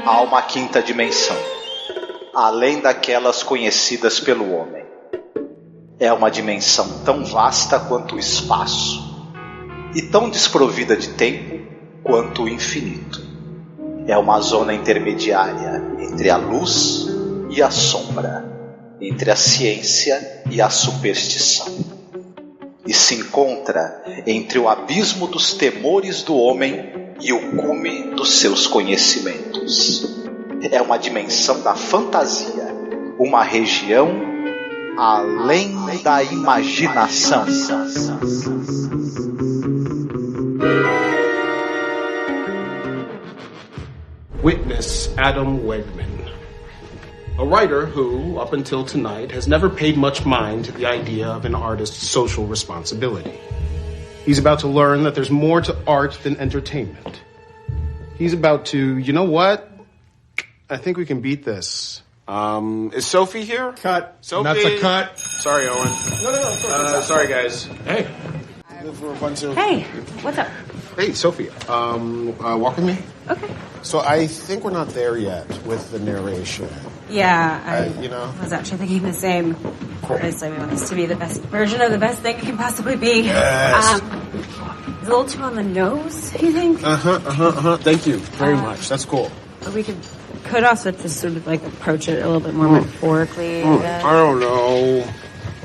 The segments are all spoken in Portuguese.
Há uma quinta dimensão, além daquelas conhecidas pelo homem. É uma dimensão tão vasta quanto o espaço, e tão desprovida de tempo quanto o infinito. É uma zona intermediária entre a luz e a sombra, entre a ciência e a superstição. E se encontra entre o abismo dos temores do homem e o cume dos seus conhecimentos. É uma dimensão da fantasia, uma região além da imaginação. Witness Adam Wegman, a writer who, up until tonight, has never paid much mind to the idea of an artist's social responsibility. He's about to learn that there's more to art than entertainment. He's about to, you know what? I think we can beat this. Is Sophie here? Cut. Sophie. That's a cut. Sorry, Owen. No. Sorry, guys. Hey. Hey, what's up? Hey, Sophie. Walk with me. Okay. So I think we're not there yet with the narration. Yeah, I was actually thinking the same. Obviously, we want this to be the best version of the best thing it can possibly be. Yes. It's a little too on the nose, you think? Thank you very much. That's cool. But we could also just sort of like approach it a little bit more metaphorically. I don't know,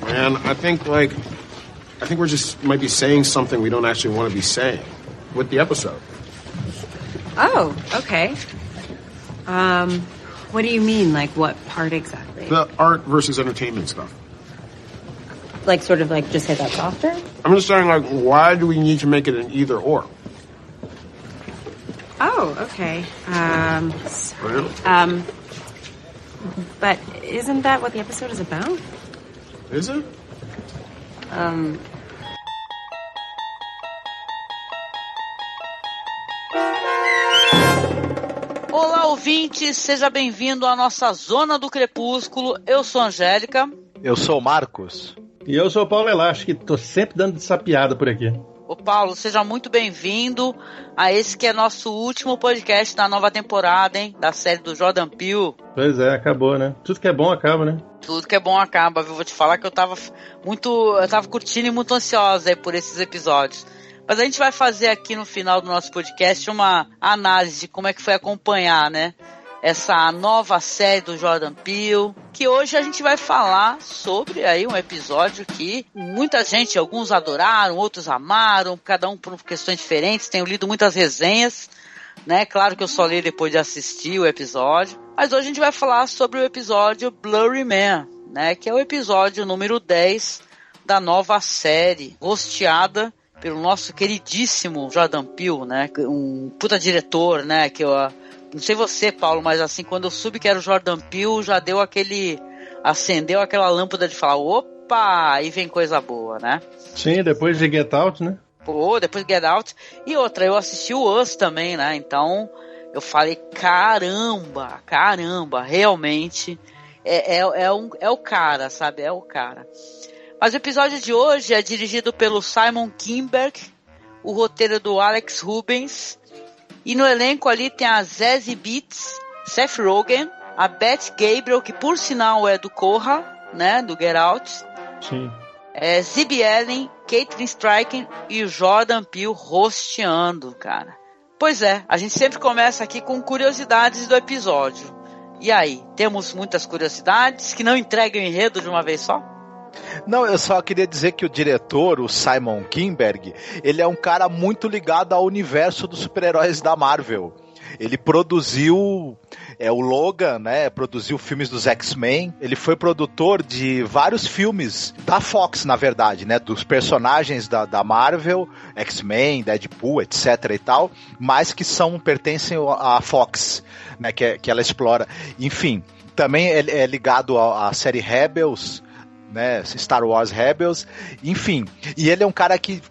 man. I think we're just might be saying something we don't actually want to be saying with the episode. Oh, okay. What do you mean? Like, what part exactly? The art versus entertainment stuff. Like, sort of like, just say that softer? I'm just saying, like, why do we need to make it an either or? Oh, okay. But isn't that what the episode is about? Is it? Olá, ouvinte, seja bem-vindo à nossa Zona do Crepúsculo. Eu sou a Angélica. Eu sou o Marcos. E eu sou o Paulo Elástico, que tô sempre dando essa piada por aqui. Ô Paulo, seja muito bem-vindo a esse que é nosso último podcast da nova temporada, hein? Da série do Jordan Peele. Pois é, acabou, né? Tudo que é bom acaba, né? Tudo que é bom acaba, viu? Vou te falar que eu tava curtindo e muito ansiosa aí por esses episódios. Mas a gente vai fazer aqui no final do nosso podcast uma análise de como é que foi acompanhar, né? Essa nova série do Jordan Peele, que hoje a gente vai falar sobre aí um episódio que muita gente, alguns adoraram, outros amaram, cada um por questões diferentes. Tenho lido muitas resenhas, né? Claro que eu só li depois de assistir o episódio. Mas hoje a gente vai falar sobre o episódio Blurry Man, né? Que é o episódio número 10 da nova série, hosteada pelo nosso queridíssimo Jordan Peele, né? Um puta diretor, né? Que eu... Não sei você, Paulo, mas assim, quando eu soube que era o Jordan Peele, já deu acendeu aquela lâmpada de falar, opa, aí vem coisa boa, né? Sim, depois de Get Out, né? Pô, depois de Get Out. E outra, eu assisti o Us também, né? Então, eu falei, caramba, realmente, é o cara, sabe? É o cara. Mas o episódio de hoje é dirigido pelo Simon Kinberg, o roteiro do Alex Rubens. E no elenco ali tem a Zazie Beetz, Seth Rogen, a Beth Gabriel, que por sinal é do Corra, né, do Get Out. Sim. Zibby Ellen, Caitlin Stryken e o Jordan Peele hosteando, cara. Pois é, a gente sempre começa aqui com curiosidades do episódio. E aí, temos muitas curiosidades que não entregam o enredo de uma vez só? Não, eu só queria dizer que o diretor, o Simon Kinberg, ele é um cara muito ligado ao universo dos super-heróis da Marvel. Ele produziu o Logan, né? Produziu filmes dos X-Men. Ele foi produtor de vários filmes da Fox, na verdade, né? Dos personagens da Marvel, X-Men, Deadpool, etc e tal, mas que pertencem à Fox, né? Que ela explora. Enfim, também é ligado à série Rebels, né, Star Wars Rebels, enfim. E ele é um cara que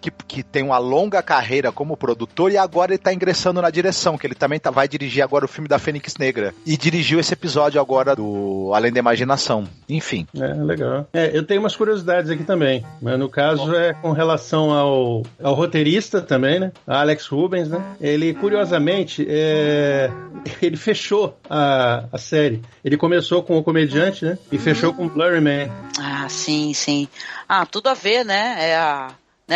tem uma longa carreira como produtor e agora ele tá ingressando na direção, que ele também vai dirigir agora o filme da Fênix Negra. E dirigiu esse episódio agora do Além da Imaginação. Enfim. Legal. Eu tenho umas curiosidades aqui também, mas no caso é com relação ao roteirista também, né? Alex Rubens, né? Ele, curiosamente, ele fechou a série. Ele começou com o Comediante, né? E fechou com Blurry Man. Ah, sim. Tudo a ver, né?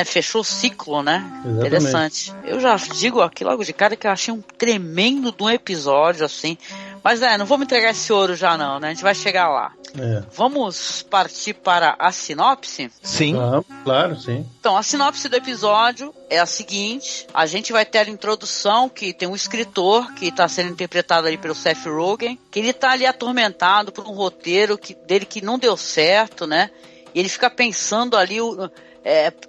Fechou o ciclo, né? Exatamente. Interessante. Eu já digo aqui logo de cara que eu achei um tremendo de um episódio, assim. Mas, não vou me entregar esse ouro já não, né? A gente vai chegar lá. Vamos partir para a sinopse? Sim. Claro, sim. Então, a sinopse do episódio é a seguinte. A gente vai ter a introdução que tem um escritor que está sendo interpretado ali pelo Seth Rogen, que ele está ali atormentado por um roteiro dele que não deu certo, né? E ele fica pensando ali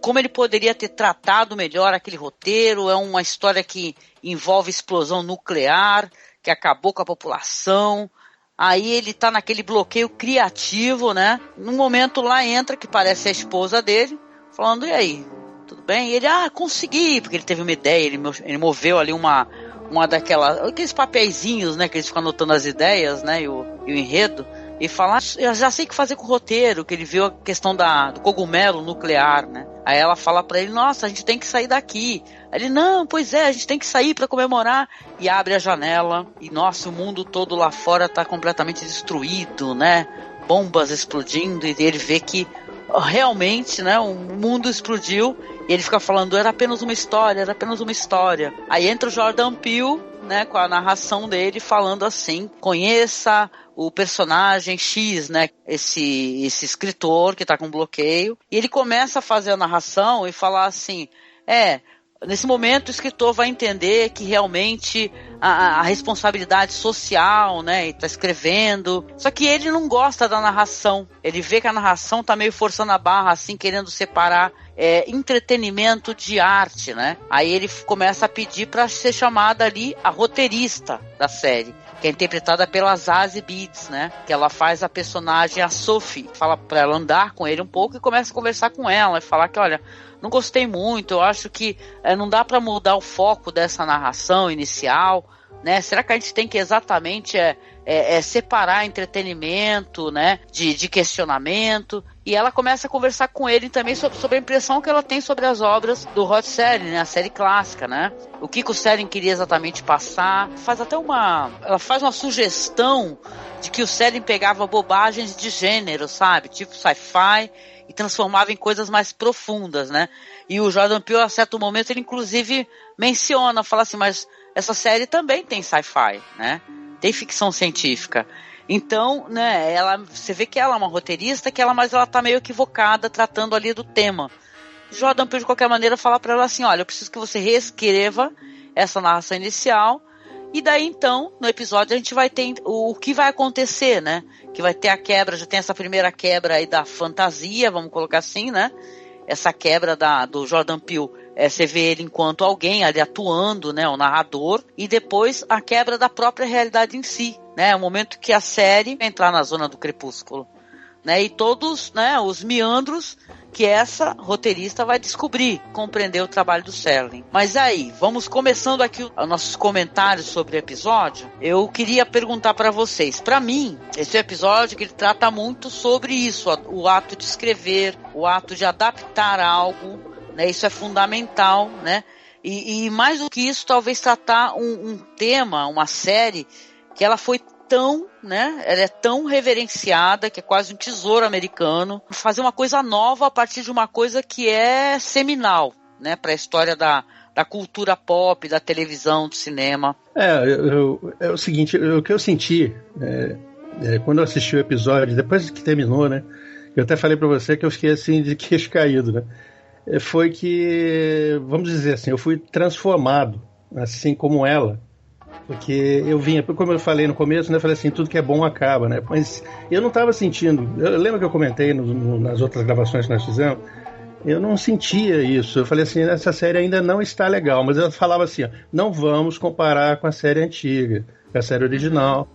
como ele poderia ter tratado melhor aquele roteiro. É uma história que envolve explosão nuclear, que acabou com a população. Aí ele tá naquele bloqueio criativo, né? Num momento lá entra, que parece a esposa dele, falando, e aí, tudo bem? E ele, consegui, porque ele teve uma ideia, ele moveu ali uma aqueles papeizinhos, né? Que eles ficam anotando as ideias, né? E o enredo. E fala, eu já sei o que fazer com o roteiro, que ele viu a questão do cogumelo nuclear, né? Aí ela fala pra ele, nossa, a gente tem que sair daqui. Aí ele, não, pois é, a gente tem que sair pra comemorar. E abre a janela, e nossa, o mundo todo lá fora tá completamente destruído, né? Bombas explodindo, e ele vê que realmente, né, o mundo explodiu, e ele fica falando, era apenas uma história. Aí entra o Jordan Peele, né, com a narração dele, falando assim, conheça o personagem X, né, esse escritor que tá com bloqueio, e ele começa a fazer a narração e falar assim, nesse momento o escritor vai entender que realmente a responsabilidade social, né, ele tá escrevendo, só que ele não gosta da narração, ele vê que a narração tá meio forçando a barra, assim, querendo separar entretenimento de arte, né, aí ele começa a pedir para ser chamada ali a roteirista da série, que é interpretada pela Zazie Beetz, né? Que ela faz a personagem, a Sophie, fala pra ela andar com ele um pouco e começa a conversar com ela e falar que, olha, não gostei muito, eu acho que não dá pra mudar o foco dessa narração inicial, né? Será que a gente tem que exatamente separar entretenimento, né? De questionamento? E ela começa a conversar com ele também sobre a impressão que ela tem sobre as obras do Rod Serling, né? A série clássica, né? O que o Serling queria exatamente passar. Ela faz uma sugestão de que o Serling pegava bobagens de gênero, sabe? Tipo sci-fi, e transformava em coisas mais profundas, né? E o Jordan Peele, a certo momento, ele inclusive menciona, fala assim, mas essa série também tem sci-fi, né? Tem ficção científica. Então, né, você vê que ela é uma roteirista, mas ela tá meio equivocada tratando ali do tema. Jordan Peele, de qualquer maneira, fala pra ela assim, olha, eu preciso que você reescreva essa narração inicial, e daí então, no episódio, a gente vai ter o que vai acontecer, né? Que vai ter a quebra, já tem essa primeira quebra aí da fantasia, vamos colocar assim, né? Essa quebra do Jordan Peele, você vê ele enquanto alguém ali atuando, né? O narrador, e depois a quebra da própria realidade em si, né? O momento que a série vai entrar na zona do crepúsculo, né? E todos, né, os meandros que essa roteirista vai descobrir, compreender o trabalho do Serling. Mas aí, vamos começando aqui os nossos comentários sobre o episódio. Eu queria perguntar para vocês. Para mim, esse é um episódio que ele trata muito sobre isso, o ato de escrever, o ato de adaptar algo, né? Isso é fundamental, né? E mais do que isso, talvez tratar um tema, uma série que ela foi ela é tão reverenciada, que é quase um tesouro americano, fazer uma coisa nova a partir de uma coisa que é seminal, né, para a história da cultura pop, da televisão, do cinema. É o seguinte, o que eu senti quando eu assisti o episódio, depois que terminou, né, eu até falei para você que eu fiquei assim de queixo caído, né, foi que, vamos dizer assim, eu fui transformado, assim como ela. Porque eu vinha, como eu falei no começo, né? Eu falei assim, tudo que é bom acaba, né? Mas eu não estava sentindo. Eu lembro que eu comentei nas outras gravações que nós fizemos, eu não sentia isso. Eu falei assim, essa série ainda não está legal. Mas eu falava assim, ó, não vamos comparar com a série antiga, com a série original.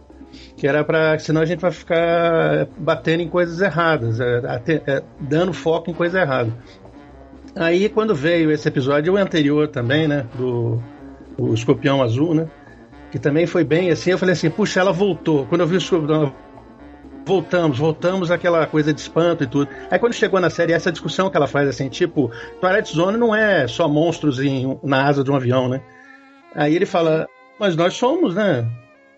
que era senão a gente vai ficar batendo em coisas erradas, dando foco em coisa errada. Aí quando veio esse episódio, o anterior também, né, o Escorpião Azul, né, que também foi bem assim, eu falei assim, puxa, ela voltou. Quando eu vi o Escorpião, voltamos àquela coisa de espanto e tudo. Aí quando chegou na série, essa discussão que ela faz assim, tipo, Twilight Zone não é só monstros na asa de um avião, né? Aí ele fala, mas nós somos, né?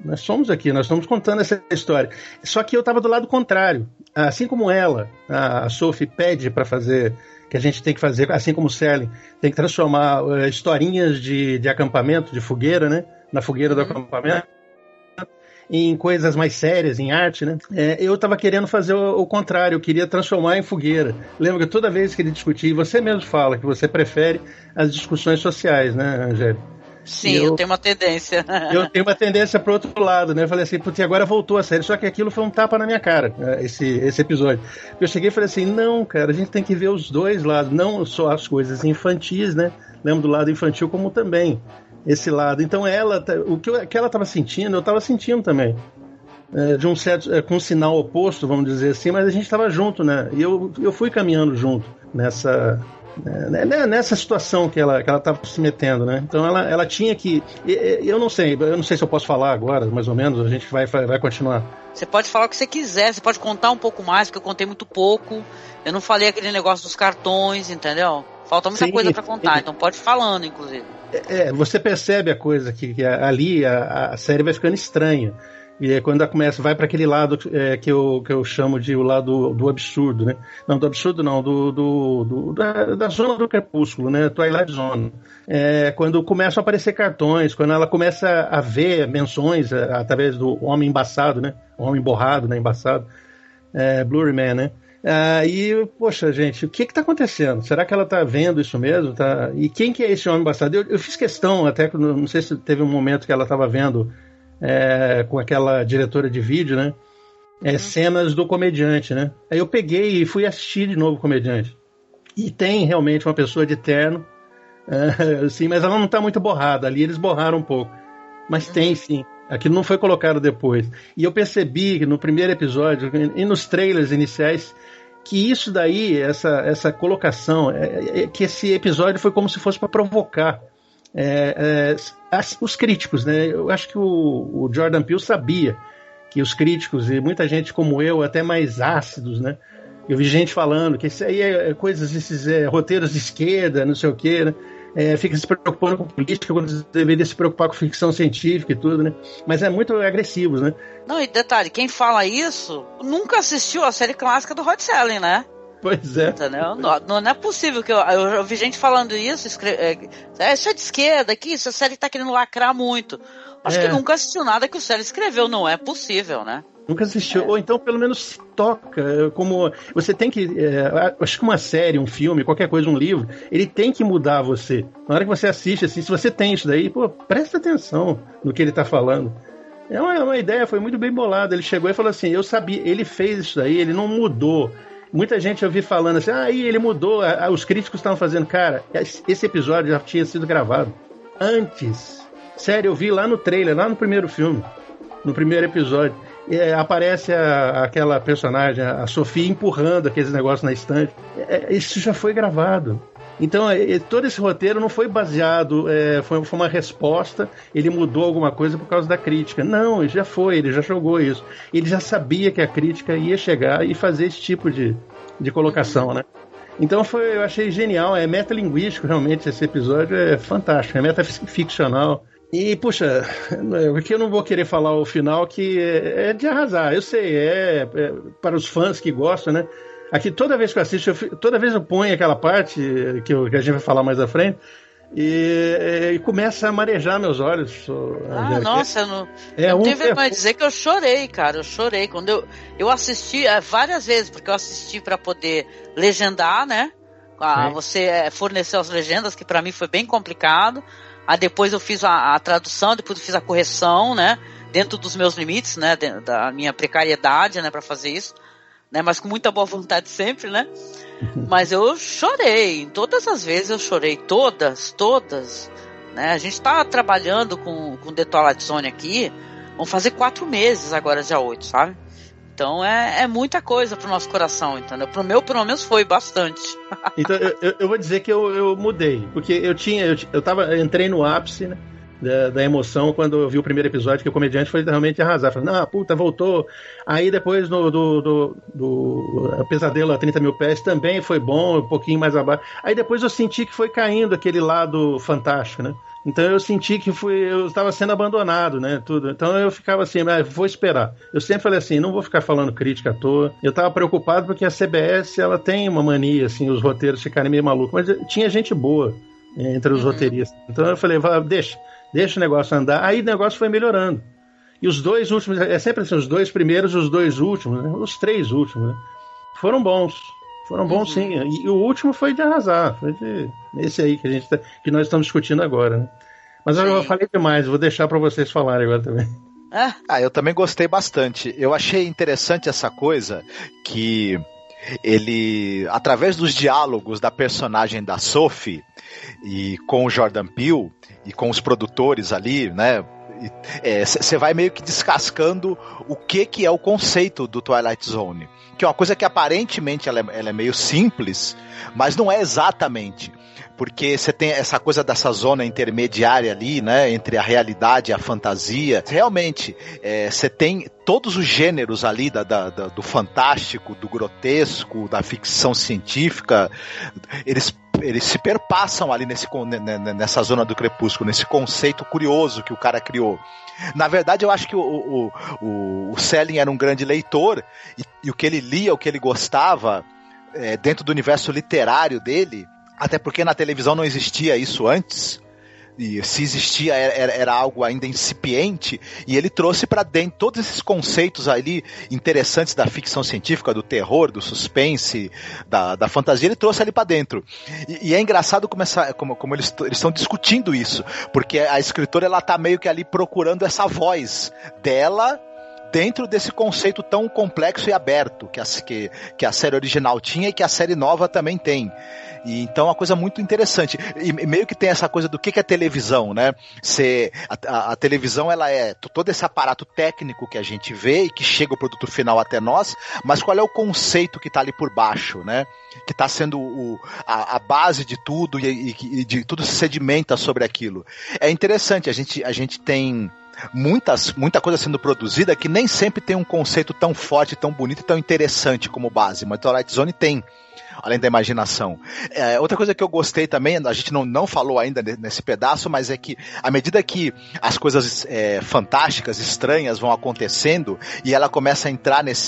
Nós somos aqui, nós estamos contando essa história. Só que eu estava do lado contrário. Assim como ela, a Sophie pede para fazer, que a gente tem que fazer, assim como o Serling, tem que transformar historinhas de acampamento, de fogueira, né? Na fogueira do acampamento, em coisas mais sérias, em arte, né? Eu estava querendo fazer o contrário, eu queria transformar em fogueira. Lembra que toda vez que ele discutia, você mesmo fala que você prefere as discussões sociais, né, Angélica? Sim, eu tenho uma tendência. Eu tenho uma tendência pro outro lado, né? Eu falei assim, putz, agora voltou a série. Só que aquilo foi um tapa na minha cara, esse episódio. Eu cheguei e falei assim, não, cara, a gente tem que ver os dois lados, não só as coisas infantis, né? Lembro do lado infantil, como também esse lado. Então o que ela estava sentindo, eu estava sentindo também. De um certo, com um sinal oposto, vamos dizer assim, mas a gente estava junto, né? E eu fui caminhando junto nessa situação que ela estava se metendo, né? Então ela tinha que... Eu não sei se eu posso falar agora, mais ou menos, a gente vai continuar. Você pode falar o que você quiser, você pode contar um pouco mais, porque eu contei muito pouco. Eu não falei aquele negócio dos cartões, entendeu? Falta muita coisa para contar, então pode ir falando, inclusive. Você percebe a coisa que ali a série vai ficando estranha. E aí quando ela começa, vai para aquele lado que eu chamo de o lado do absurdo, né? Não, do absurdo não, da zona do crepúsculo, né? Twilight Zone. Quando começam a aparecer cartões, quando ela começa a ver menções através do homem embaçado, né? O homem borrado, né? Embaçado. Blurry Man, né? E, poxa, gente, o que está acontecendo? Será que ela está vendo isso mesmo? E quem que é esse homem embaçado? Eu fiz questão, até que não sei se teve um momento que ela estava vendo com aquela diretora de vídeo, né? Cenas do comediante, né? Aí eu peguei e fui assistir de novo o comediante. E tem realmente uma pessoa de terno, assim, mas ela não está muito borrada. Ali eles borraram um pouco. Mas tem, sim. Aquilo não foi colocado depois. E eu percebi que no primeiro episódio e nos trailers iniciais que isso daí, essa colocação, que esse episódio foi como se fosse para provocar os críticos, né? Eu acho que o Jordan Peele sabia que os críticos, e muita gente como eu, até mais ácidos, né? Eu vi gente falando que isso aí esses roteiros de esquerda, não sei o quê, né? Fica se preocupando com política quando deveria se preocupar com ficção científica e tudo, né? Mas é muito agressivos, né? Não, e detalhe, quem fala isso nunca assistiu a série clássica do Rod Serling, né? Pois é. Entendeu? Não é possível que eu vi gente falando isso, isso é de esquerda, que isso, a série tá querendo lacrar muito. Acho que nunca assistiu nada que o Serling escreveu, não é possível, né? Nunca assistiu, ou então pelo menos se toca, como você tem que, acho que uma série, um filme, qualquer coisa, um livro, ele tem que mudar você. Na hora que você assiste, assim, se você tem isso daí, presta atenção no que ele está falando. É uma ideia, foi muito bem bolada. Ele chegou e falou assim, eu sabia, ele fez isso daí, ele não mudou. Muita gente eu vi falando assim, ele mudou, os críticos estavam fazendo, cara, esse episódio já tinha sido gravado antes. Sério, eu vi lá no trailer, lá no primeiro filme, no primeiro episódio. Aparece aquela personagem, a Sophie, empurrando aqueles negócios na estante. Isso já foi gravado. Então, todo esse roteiro não foi baseado, foi uma resposta, ele mudou alguma coisa por causa da crítica. Não, já foi, ele já jogou isso. Ele já sabia que a crítica ia chegar e fazer esse tipo de colocação, né? Então eu achei genial, é metalinguístico realmente esse episódio, é fantástico, é metaficcional. E, puxa, aqui eu não vou querer falar o final, que é de arrasar. Eu sei, para os fãs que gostam, né? Aqui, toda vez que eu assisto, toda vez eu ponho aquela parte que a gente vai falar mais à frente e começa a marejar meus olhos. Nossa, eu não tenho vergonha de dizer que eu chorei, cara. Eu chorei. Quando eu assisti várias vezes, porque eu assisti para poder legendar, né? Você forneceu as legendas, que para mim foi bem complicado. Aí depois eu fiz a tradução, depois eu fiz a correção, né? Dentro dos meus limites, né? Da minha precariedade, né? Para fazer isso, né? Mas com muita boa vontade sempre, né? Mas eu chorei. Todas as vezes eu chorei. Todas. Né? A gente tá trabalhando com The Twilight Zone aqui Vão fazer 4 meses agora, dia 8, sabe? Então é muita coisa pro nosso coração, entendeu? Pro meu, pelo menos, foi bastante. Então, eu vou dizer que eu mudei. Porque entrei no ápice, né, da emoção quando eu vi o primeiro episódio, que o comediante foi realmente arrasar. Falei, puta, voltou. Aí depois do Pesadelo a 30 mil pés também foi bom, um pouquinho mais abaixo. Aí depois eu senti que foi caindo aquele lado fantástico, né? Então eu senti que eu estava sendo abandonado, né? Tudo. Então eu ficava assim, vou esperar. Eu sempre falei assim, não vou ficar falando crítica à toa. Eu estava preocupado porque a CBS, ela tem uma mania, assim, os roteiros ficarem meio malucos. Mas tinha gente boa entre os roteiristas. Então eu falei, deixa o negócio andar. Aí o negócio foi melhorando. E os 2 últimos, é sempre assim, os 2 primeiros e os 2 últimos, né? Os 3 últimos, né? Foram bons. Foram bons, sim. E o último foi de arrasar. Foi esse aí que nós estamos discutindo agora, né? Mas eu falei demais, vou deixar para vocês falarem agora também. Eu também gostei bastante. Eu achei interessante essa coisa que ele, através dos diálogos da personagem da Sophie e com o Jordan Peele e com os produtores ali, né? Você vai meio que descascando o que é o conceito do Twilight Zone, que é uma coisa que aparentemente ela é meio simples, mas não é exatamente, porque você tem essa coisa dessa zona intermediária ali, né, entre a realidade e a fantasia. Realmente, você tem todos os gêneros ali do fantástico, do grotesco, da ficção científica, eles se perpassam ali nessa zona do crepúsculo, nesse conceito curioso que o cara criou. Na verdade, eu acho que o Selling era um grande leitor, e o que ele lia, o que ele gostava, dentro do universo literário dele, até porque na televisão não existia isso antes, e se existia era algo ainda incipiente, e ele trouxe para dentro todos esses conceitos ali interessantes da ficção científica, do terror, do suspense, da fantasia, ele trouxe ali para dentro. E é engraçado como eles estão discutindo isso, porque a escritora, ela tá meio que ali procurando essa voz dela dentro desse conceito tão complexo e aberto que a série original tinha e que a série nova também tem. E então é uma coisa muito interessante. E meio que tem essa coisa do que é televisão, né? A televisão, ela é todo esse aparato técnico que a gente vê e que chega o produto final até nós, mas qual é o conceito que está ali por baixo, né? Que está sendo a base de tudo e de tudo se sedimenta sobre aquilo. É interessante, a gente tem muita coisa sendo produzida que nem sempre tem um conceito tão forte, tão bonito e tão interessante como base, mas Twilight Zone tem, além da imaginação. Outra coisa que eu gostei também, a gente não falou ainda nesse pedaço, mas é que à medida que as coisas fantásticas, estranhas vão acontecendo e ela começa a entrar nessa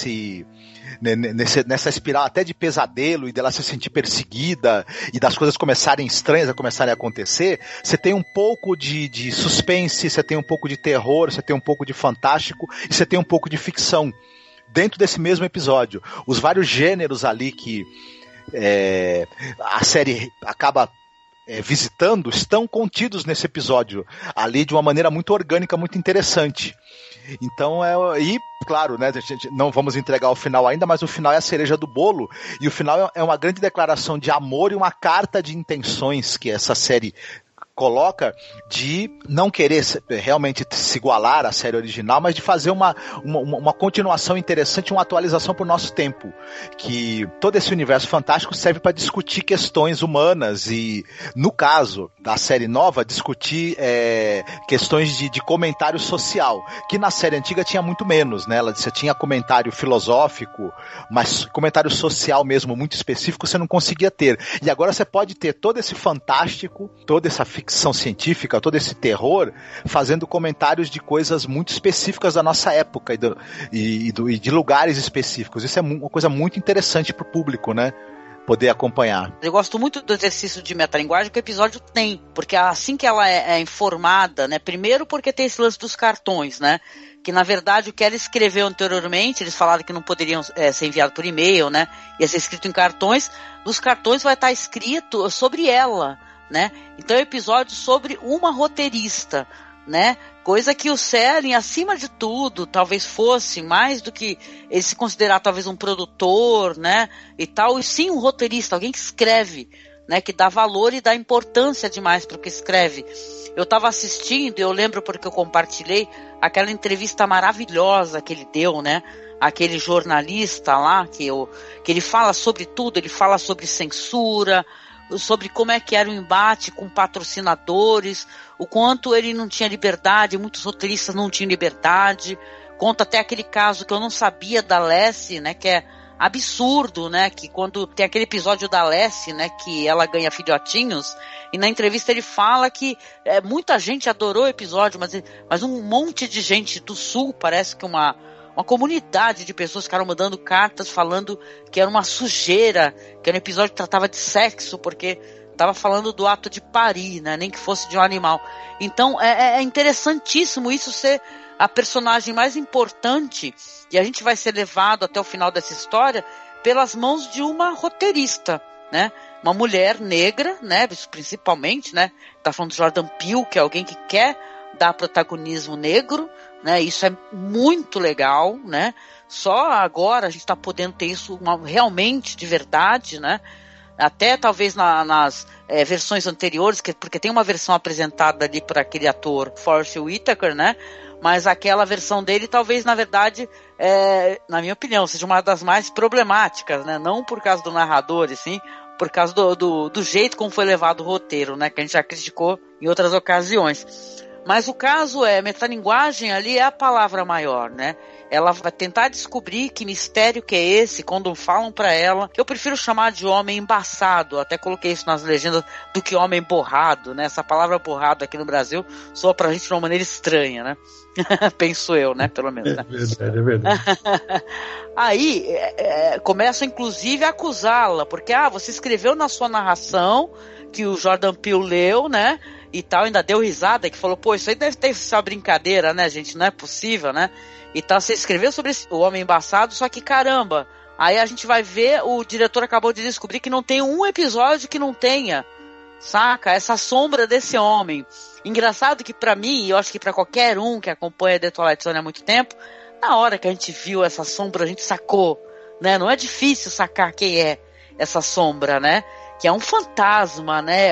espiral até de pesadelo e dela se sentir perseguida e das coisas começarem estranhas a começarem a acontecer, você tem um pouco de suspense, você tem um pouco de terror, você tem um pouco de fantástico e você tem um pouco de ficção dentro desse mesmo episódio. Os vários gêneros ali que a série acaba visitando estão contidos nesse episódio ali de uma maneira muito orgânica, muito interessante. Então, e claro, né, a gente não vamos entregar o final ainda, mas o final é a cereja do bolo, e o final é uma grande declaração de amor e uma carta de intenções que essa série coloca, de não querer realmente se igualar à série original, mas de fazer uma continuação interessante, uma atualização para o nosso tempo, que todo esse universo fantástico serve para discutir questões humanas e, no caso da série nova, discutir questões de comentário social, que na série antiga tinha muito menos, né? Você tinha comentário filosófico, mas comentário social mesmo, muito específico, você não conseguia ter. E agora você pode ter todo esse fantástico, toda essa ficção científica, todo esse terror, fazendo comentários de coisas muito específicas da nossa época e de lugares específicos. Isso é uma coisa muito interessante pro público, né? Poder acompanhar. Eu gosto muito do exercício de metalinguagem que o episódio tem, porque assim que ela é informada, né? Primeiro porque tem esse lance dos cartões, né? Que na verdade o que ela escreveu anteriormente, eles falaram que não poderiam ser enviado por e-mail, né? Ia ser escrito em cartões. Nos cartões vai estar escrito sobre ela, né? Então é um episódio sobre uma roteirista, né? Coisa que o Selling, acima de tudo, talvez fosse mais do que ele se considerar talvez um produtor, né? E tal, e sim um roteirista, alguém que escreve, né, que dá valor e dá importância demais para o que escreve. Eu estava assistindo, eu lembro porque eu compartilhei aquela entrevista maravilhosa que ele deu, né? Aquele jornalista lá, que ele fala sobre tudo, ele fala sobre censura, sobre como é que era o embate com patrocinadores, o quanto ele não tinha liberdade, muitos roteiristas não tinham liberdade. Conta até aquele caso que eu não sabia da Lessie, né, que é absurdo, né, que quando tem aquele episódio da Lessie, né, que ela ganha filhotinhos, e na entrevista ele fala que muita gente adorou o episódio, mas um monte de gente do Sul, parece que uma comunidade de pessoas ficaram mandando cartas falando que era uma sujeira, que era um episódio que tratava de sexo, porque estava falando do ato de parir, né, nem que fosse de um animal. Então é interessantíssimo isso ser a personagem mais importante, e a gente vai ser levado até o final dessa história pelas mãos de uma roteirista, né? Uma mulher negra, né? Principalmente, né? Tá falando de Jordan Peele, que é alguém que quer dar protagonismo negro, né? Isso é muito legal, né? Só agora a gente está podendo ter isso realmente de verdade, né? Até talvez nas versões anteriores, porque tem uma versão apresentada ali por aquele ator Forrest Whitaker, né? Mas aquela versão dele talvez, na verdade, na minha opinião, seja uma das mais problemáticas, né? Não por causa do narrador, assim, por causa do jeito como foi levado o roteiro, né? Que a gente já criticou em outras ocasiões. Mas o caso metalinguagem ali é a palavra maior, né? Ela vai tentar descobrir que mistério que é esse quando falam pra ela. Eu prefiro chamar de homem embaçado, até coloquei isso nas legendas, do que homem borrado, né? Essa palavra borrado aqui no Brasil soa pra gente de uma maneira estranha, né? Penso eu, né? Pelo menos, né? É verdade. Aí começam inclusive a acusá-la, porque você escreveu na sua narração que o Jordan Peele leu, né? E tal, ainda deu risada, que falou, pô, isso aí deve ter sido uma brincadeira, né, gente? Não é possível, né? E tal, você escreveu sobre o homem embaçado, só que caramba, aí a gente vai ver, o diretor acabou de descobrir que não tem um episódio que não tenha, saca? Essa sombra desse homem. Engraçado que pra mim, e eu acho que pra qualquer um que acompanha The Twilight Zone há muito tempo, na hora que a gente viu essa sombra, a gente sacou, né? Não é difícil sacar quem é essa sombra, né? Que é um fantasma, né?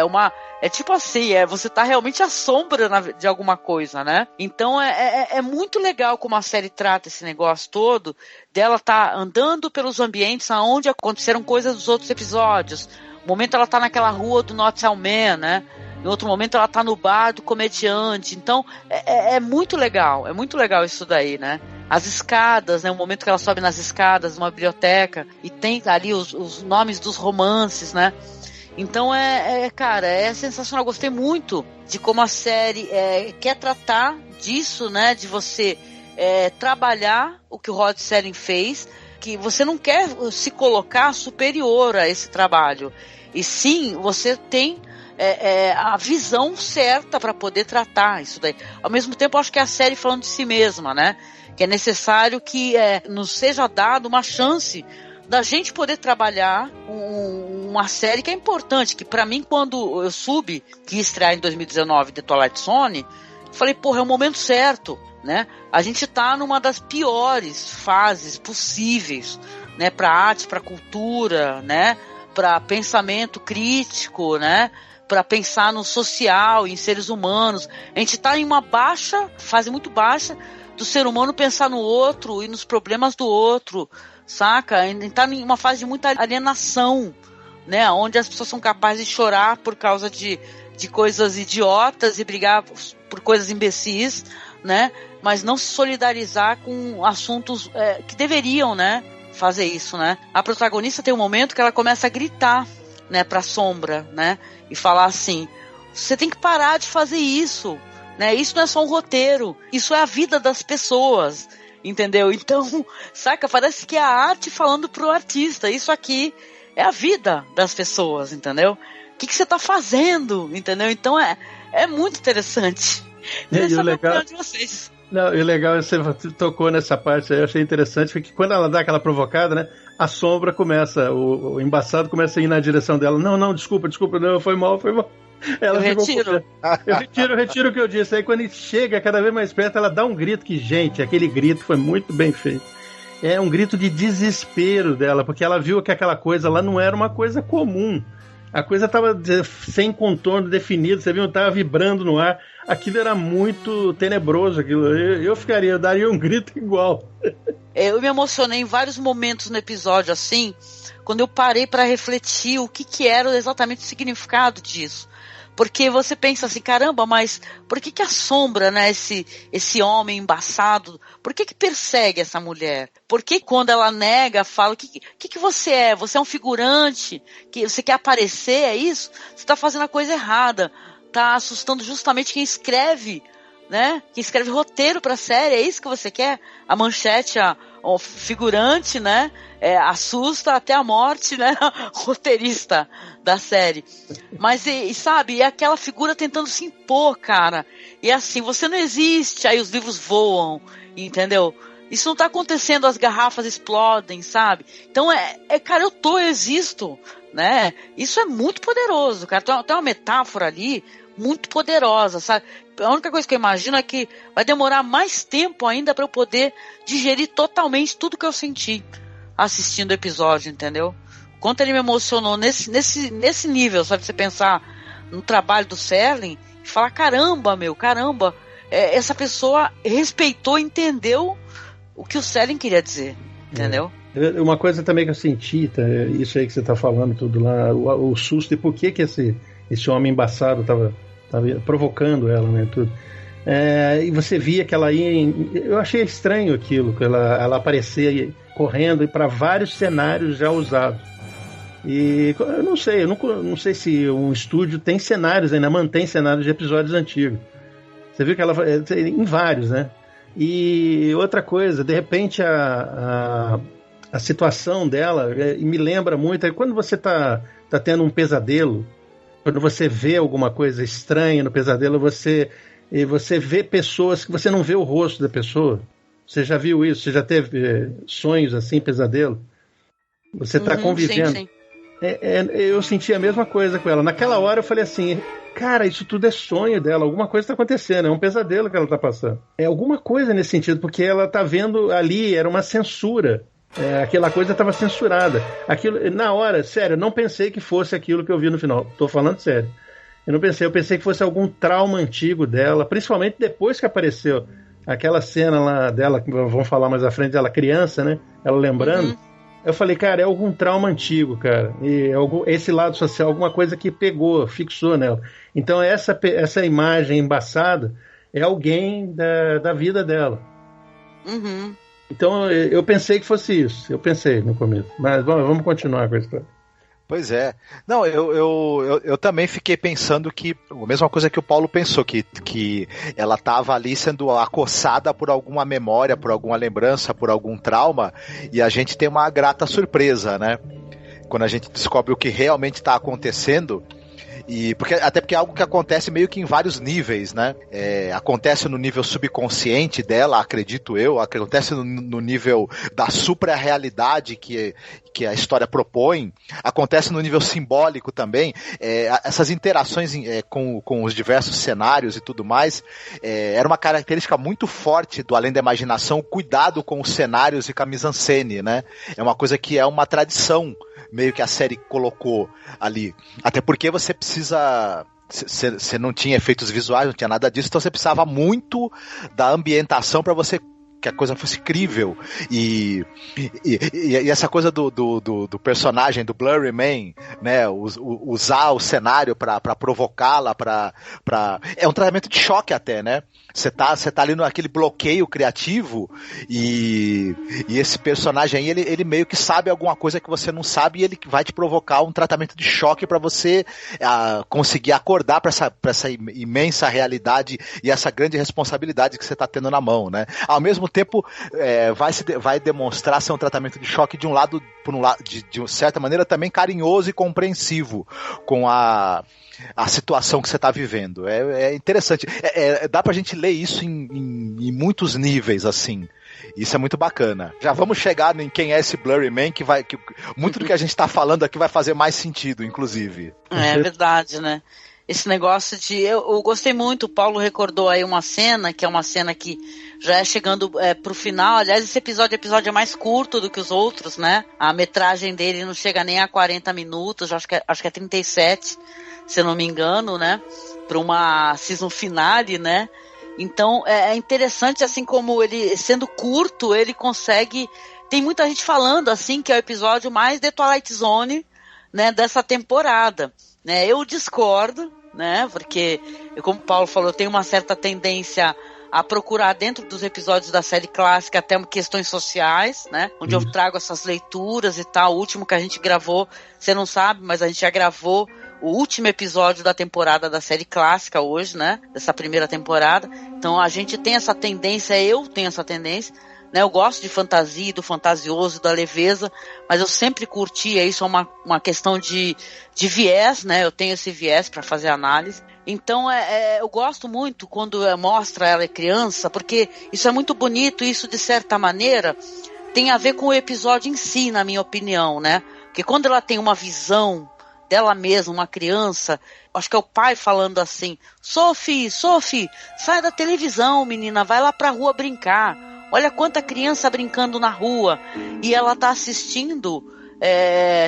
É tipo assim, você tá realmente à sombra de alguma coisa, né? Então é muito legal como a série trata esse negócio todo, dela tá andando pelos ambientes onde aconteceram coisas dos outros episódios. Um momento ela tá naquela rua do Notting Man, né? Em outro momento ela tá no bar do comediante. Então é muito legal isso daí, né? As escadas, né? O momento que ela sobe nas escadas, numa biblioteca, e tem ali os nomes dos romances, né? Então cara, é sensacional. Eu gostei muito de como a série quer tratar disso, né? De você trabalhar o que o Rod Serling fez, que você não quer se colocar superior a esse trabalho, e sim, você tem a visão certa para poder tratar isso daí. Ao mesmo tempo, eu acho que é a série falando de si mesma, né? Que é necessário que nos seja dado uma chance da gente poder trabalhar uma série que é importante, que pra mim, quando eu soube que ia estrear em 2019 The Twilight Zone, falei, porra, é o momento certo, né? A gente tá numa das piores fases possíveis, né? Pra arte, pra cultura, né? Pra pensamento crítico, né? Pra pensar no social, em seres humanos. A gente tá em uma fase muito baixa do ser humano pensar no outro e nos problemas do outro, saca? A gente tá em uma fase de muita alienação, né? Onde as pessoas são capazes de chorar por causa de coisas idiotas e brigar por coisas imbecis, né? Mas não se solidarizar com assuntos que deveriam, né? Fazer isso, né? A protagonista tem um momento que ela começa a gritar, né? Pra sombra, né? E falar assim, você tem que parar de fazer isso, né? Isso não é só um roteiro, isso é a vida das pessoas, entendeu? Então, saca, parece que é a arte falando pro artista, isso aqui é a vida das pessoas, entendeu? O que você tá fazendo, entendeu? Então é muito interessante. E o legal de vocês. Não, e o legal, você tocou nessa parte aí, eu achei interessante, porque quando ela dá aquela provocada, né, a sombra começa, o embaçado começa a ir na direção dela. Não, desculpa, não, foi mal. Ela eu retiro o que eu disse. Aí quando ele chega cada vez mais perto, ela dá um grito que, gente, aquele grito foi muito bem feito. É um grito de desespero dela, porque ela viu que aquela coisa lá não era uma coisa comum. A coisa tava sem contorno definido, você viu? Tava vibrando no ar. Aquilo era muito tenebroso, aquilo. Eu daria um grito igual. Eu me emocionei em vários momentos no episódio, assim, quando eu parei para refletir o que era exatamente o significado disso. Porque você pensa assim, caramba, mas por que a sombra, né, esse homem embaçado, por que persegue essa mulher? Por que quando ela nega, fala, o que você é? Você é um figurante? Que você quer aparecer, é isso? Você está fazendo a coisa errada. Tá assustando justamente quem escreve, né? Quem escreve roteiro pra série, é isso que você quer? A manchete, o figurante, né? Assusta até a morte, né? Roteirista da série. Mas, sabe, é aquela figura tentando se impor, cara. E assim, você não existe, aí os livros voam, entendeu? Isso não tá acontecendo, as garrafas explodem, sabe? Então, cara, eu existo, né? Isso é muito poderoso, cara. Tem uma metáfora ali muito poderosa, sabe? A única coisa que eu imagino é que vai demorar mais tempo ainda para eu poder digerir totalmente tudo que eu senti assistindo o episódio, entendeu? Quanto ele me emocionou nesse nível, sabe? Você pensar no trabalho do Serling e falar, caramba, essa pessoa respeitou, entendeu o que o Serling queria dizer, entendeu? Uma coisa também que eu senti, isso aí que você tá falando tudo lá, o susto e por que esse homem embaçado tava provocando ela, né, tudo. E você via que ela ia... Eu achei estranho aquilo, que ela aparecia correndo para vários cenários já usados. E eu não sei se um estúdio tem cenários, ainda mantém cenários de episódios antigos. Você viu que ela... em vários, né? E outra coisa, de repente a situação dela me lembra muito... Quando você tá tendo um pesadelo, quando você vê alguma coisa estranha no pesadelo, você vê pessoas que você não vê o rosto da pessoa. Você já viu isso? Você já teve sonhos assim, pesadelo? Você está convivendo. Sim. Eu senti a mesma coisa com ela. Naquela hora eu falei assim, cara, isso tudo é sonho dela. Alguma coisa está acontecendo, é um pesadelo que ela está passando. É alguma coisa nesse sentido, porque ela está vendo ali, era uma censura. Aquela coisa estava censurada. Aquilo, na hora, sério, eu não pensei que fosse aquilo que eu vi no final. Tô falando sério. Eu pensei que fosse algum trauma antigo dela, principalmente depois que apareceu aquela cena lá dela, que vamos falar mais à frente, dela criança, né? Ela lembrando. Eu falei, cara, é algum trauma antigo, cara. E esse lado social, alguma coisa que pegou, fixou nela. Então essa imagem embaçada é alguém da vida dela. Então, eu pensei que fosse isso. Eu pensei no começo. Mas vamos continuar com a história. Pois é. Não, eu também fiquei pensando que a mesma coisa que o Paulo pensou, que ela estava ali sendo acossada por alguma memória, por alguma lembrança, por algum trauma, e a gente tem uma grata surpresa, né? Quando a gente descobre o que realmente está acontecendo. Até porque é algo que acontece meio que em vários níveis, né? Acontece no nível subconsciente dela, acredito eu, acontece no nível da supra-realidade que a história propõe, acontece no nível simbólico também. Essas interações com os diversos cenários e tudo mais, era uma característica muito forte do Além da Imaginação, o cuidado com os cenários e com a mise-en-scène, né? É uma coisa que é uma tradição meio que a série colocou ali. Até porque você precisa... Você não tinha efeitos visuais, não tinha nada disso, então você precisava muito da ambientação para você que a coisa fosse crível. E essa coisa do personagem, do Blurry Man, né, usar o cenário para provocá-la, é um tratamento de choque até, né? Você tá ali naquele bloqueio criativo e esse personagem aí, ele meio que sabe alguma coisa que você não sabe e ele vai te provocar um tratamento de choque para você conseguir acordar para essa imensa realidade e essa grande responsabilidade que você tá tendo na mão, né? Ao mesmo tempo, vai demonstrar ser um tratamento de choque de um lado, de certa maneira também carinhoso e compreensivo com a situação que você está vivendo. É interessante. Dá pra gente ler isso em muitos níveis, assim. Isso é muito bacana. Já vamos chegar em quem é esse Blurry Man, que muito do que a gente está falando aqui vai fazer mais sentido, inclusive. É verdade, né? Esse negócio de... Eu gostei muito, o Paulo recordou aí uma cena, que é uma cena que já é chegando pro final. Aliás, esse episódio é mais curto do que os outros, né? A metragem dele não chega nem a 40 minutos, acho que é 37, se eu não me engano, né? Para uma season finale, né? Então é interessante, assim, como ele, sendo curto, ele consegue... Tem muita gente falando, assim, que é o episódio mais The Twilight Zone, né, dessa temporada, né? Eu discordo, né? Porque, como o Paulo falou, eu tenho uma certa tendência a procurar dentro dos episódios da série clássica até questões sociais, né? Onde eu trago essas leituras e tal. O último que a gente gravou, você não sabe, mas a gente já gravou o último episódio da temporada da série clássica hoje, né? Dessa primeira temporada. Então a gente tem essa tendência, eu tenho essa tendência, né? Eu gosto de fantasia, do fantasioso, da leveza, mas eu sempre curtia isso, é uma questão de viés, né? Eu tenho esse viés para fazer análise. Então eu gosto muito quando mostra ela criança, porque isso é muito bonito, e isso de certa maneira tem a ver com o episódio em si, na minha opinião, né? Porque quando ela tem uma visão dela mesma, uma criança, acho que é o pai falando assim: Sophie, sai da televisão, menina, vai lá pra rua brincar. Olha quanta criança brincando na rua. E ela tá assistindo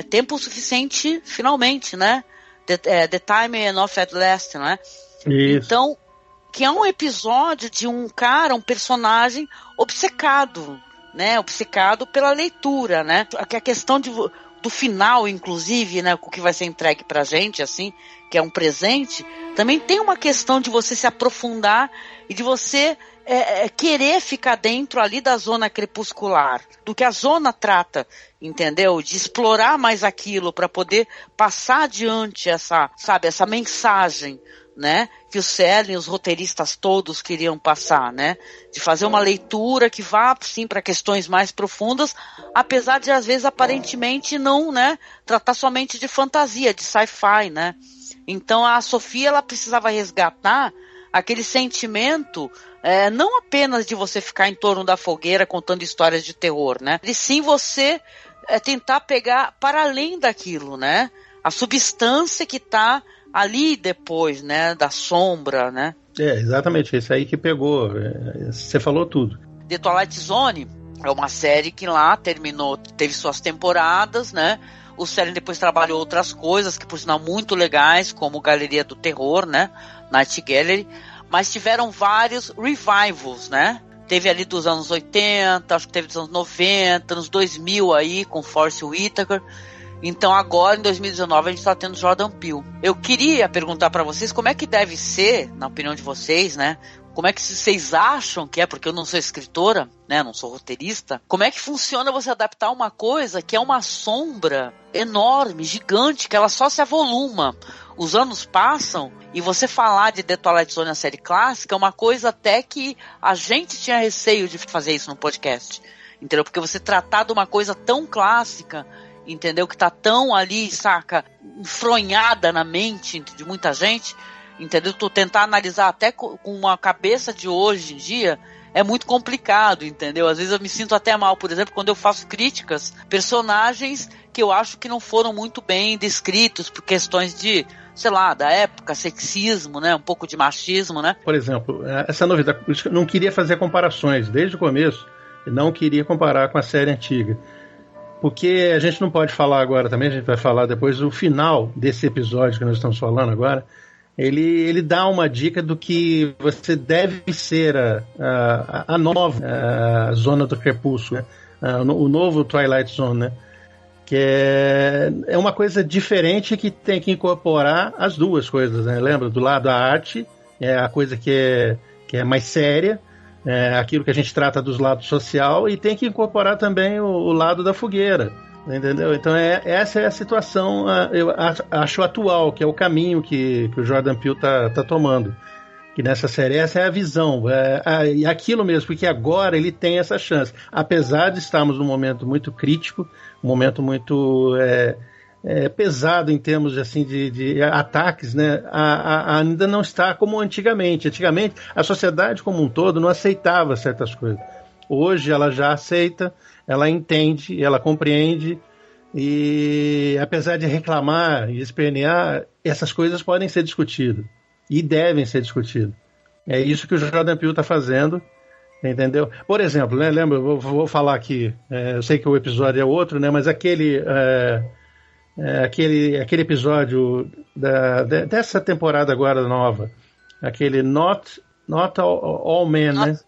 tempo suficiente, finalmente, né? The Time Enough at Last, né? Isso. Então, que é um episódio de um cara, um personagem obcecado, né? Obcecado pela leitura, né? Que a questão do final, inclusive, né? O que vai ser entregue pra gente, assim, que é um presente, também tem uma questão de você se aprofundar e de você querer ficar dentro ali da zona crepuscular, do que a zona trata, entendeu? De explorar mais aquilo para poder passar adiante essa mensagem, né? Que o Serling, os roteiristas todos queriam passar, né? De fazer uma leitura que vá, sim, para questões mais profundas, apesar de, às vezes, aparentemente não, né? Tratar somente de fantasia, de sci-fi, né? Então, a Sofia, ela precisava resgatar aquele sentimento, não apenas de você ficar em torno da fogueira contando histórias de terror, né? E sim você tentar pegar para além daquilo, né? A substância que está ali depois, né? Da sombra, né? Exatamente, esse aí que pegou. Você falou tudo. The Twilight Zone é uma série que lá terminou, teve suas temporadas, né? O Serling depois trabalhou outras coisas, que por sinal muito legais, como Galeria do Terror, né? Night Gallery. Mas tiveram vários revivals, né? Teve ali dos anos 80, acho que teve dos anos 90, nos 2000 aí, com Forest Whitaker. Então agora, em 2019, a gente está tendo Jordan Peele. Eu queria perguntar para vocês como é que deve ser, na opinião de vocês, né? Como é que vocês acham que é, porque eu não sou escritora, né? Não sou roteirista. Como é que funciona você adaptar uma coisa que é uma sombra enorme, gigante, que ela só se avoluma. Os anos passam e você falar de The Twilight Zone, a série clássica, é uma coisa até que a gente tinha receio de fazer isso no podcast. Entendeu? Porque você tratar de uma coisa tão clássica, entendeu? Que tá tão ali, saca, enfronhada na mente de muita gente, entendeu? Tu tentar analisar até com uma cabeça de hoje em dia é muito complicado, entendeu? Às vezes eu me sinto até mal, por exemplo, quando eu faço críticas, personagens que eu acho que não foram muito bem descritos por questões de, sei lá, da época, sexismo, né? Um pouco de machismo, né? Por exemplo, essa novidade, eu não queria fazer comparações desde o começo, não queria comparar com a série antiga. Porque a gente não pode falar agora também, a gente vai falar depois do final desse episódio que nós estamos falando agora. Ele dá uma dica do que você deve ser a nova Zona do Crepúsculo, né? O novo Twilight Zone, né? Que é uma coisa diferente que tem que incorporar as duas coisas, né? Lembra? Do lado da arte, é a coisa que é mais séria, aquilo que a gente trata dos lados social, e tem que incorporar também o lado da fogueira. Entendeu? Então essa é a situação, eu acho atual, que é o caminho que o Jordan Peele tá tomando. Que nessa série essa é a visão, e aquilo mesmo, porque agora ele tem essa chance. Apesar de estarmos num momento muito crítico, um momento muito pesado em termos assim, de ataques, né? Ainda não está como antigamente. Antigamente a sociedade como um todo não aceitava certas coisas. Hoje ela já aceita, ela entende, ela compreende, e apesar de reclamar e espernear, essas coisas podem ser discutidas e devem ser discutidas. É isso que o Jordan Peele está fazendo, Entendeu? Por exemplo, né, lembra, vou falar aqui, eu sei que o episódio é outro, né, mas aquele episódio dessa temporada agora nova, aquele Not All Men, né?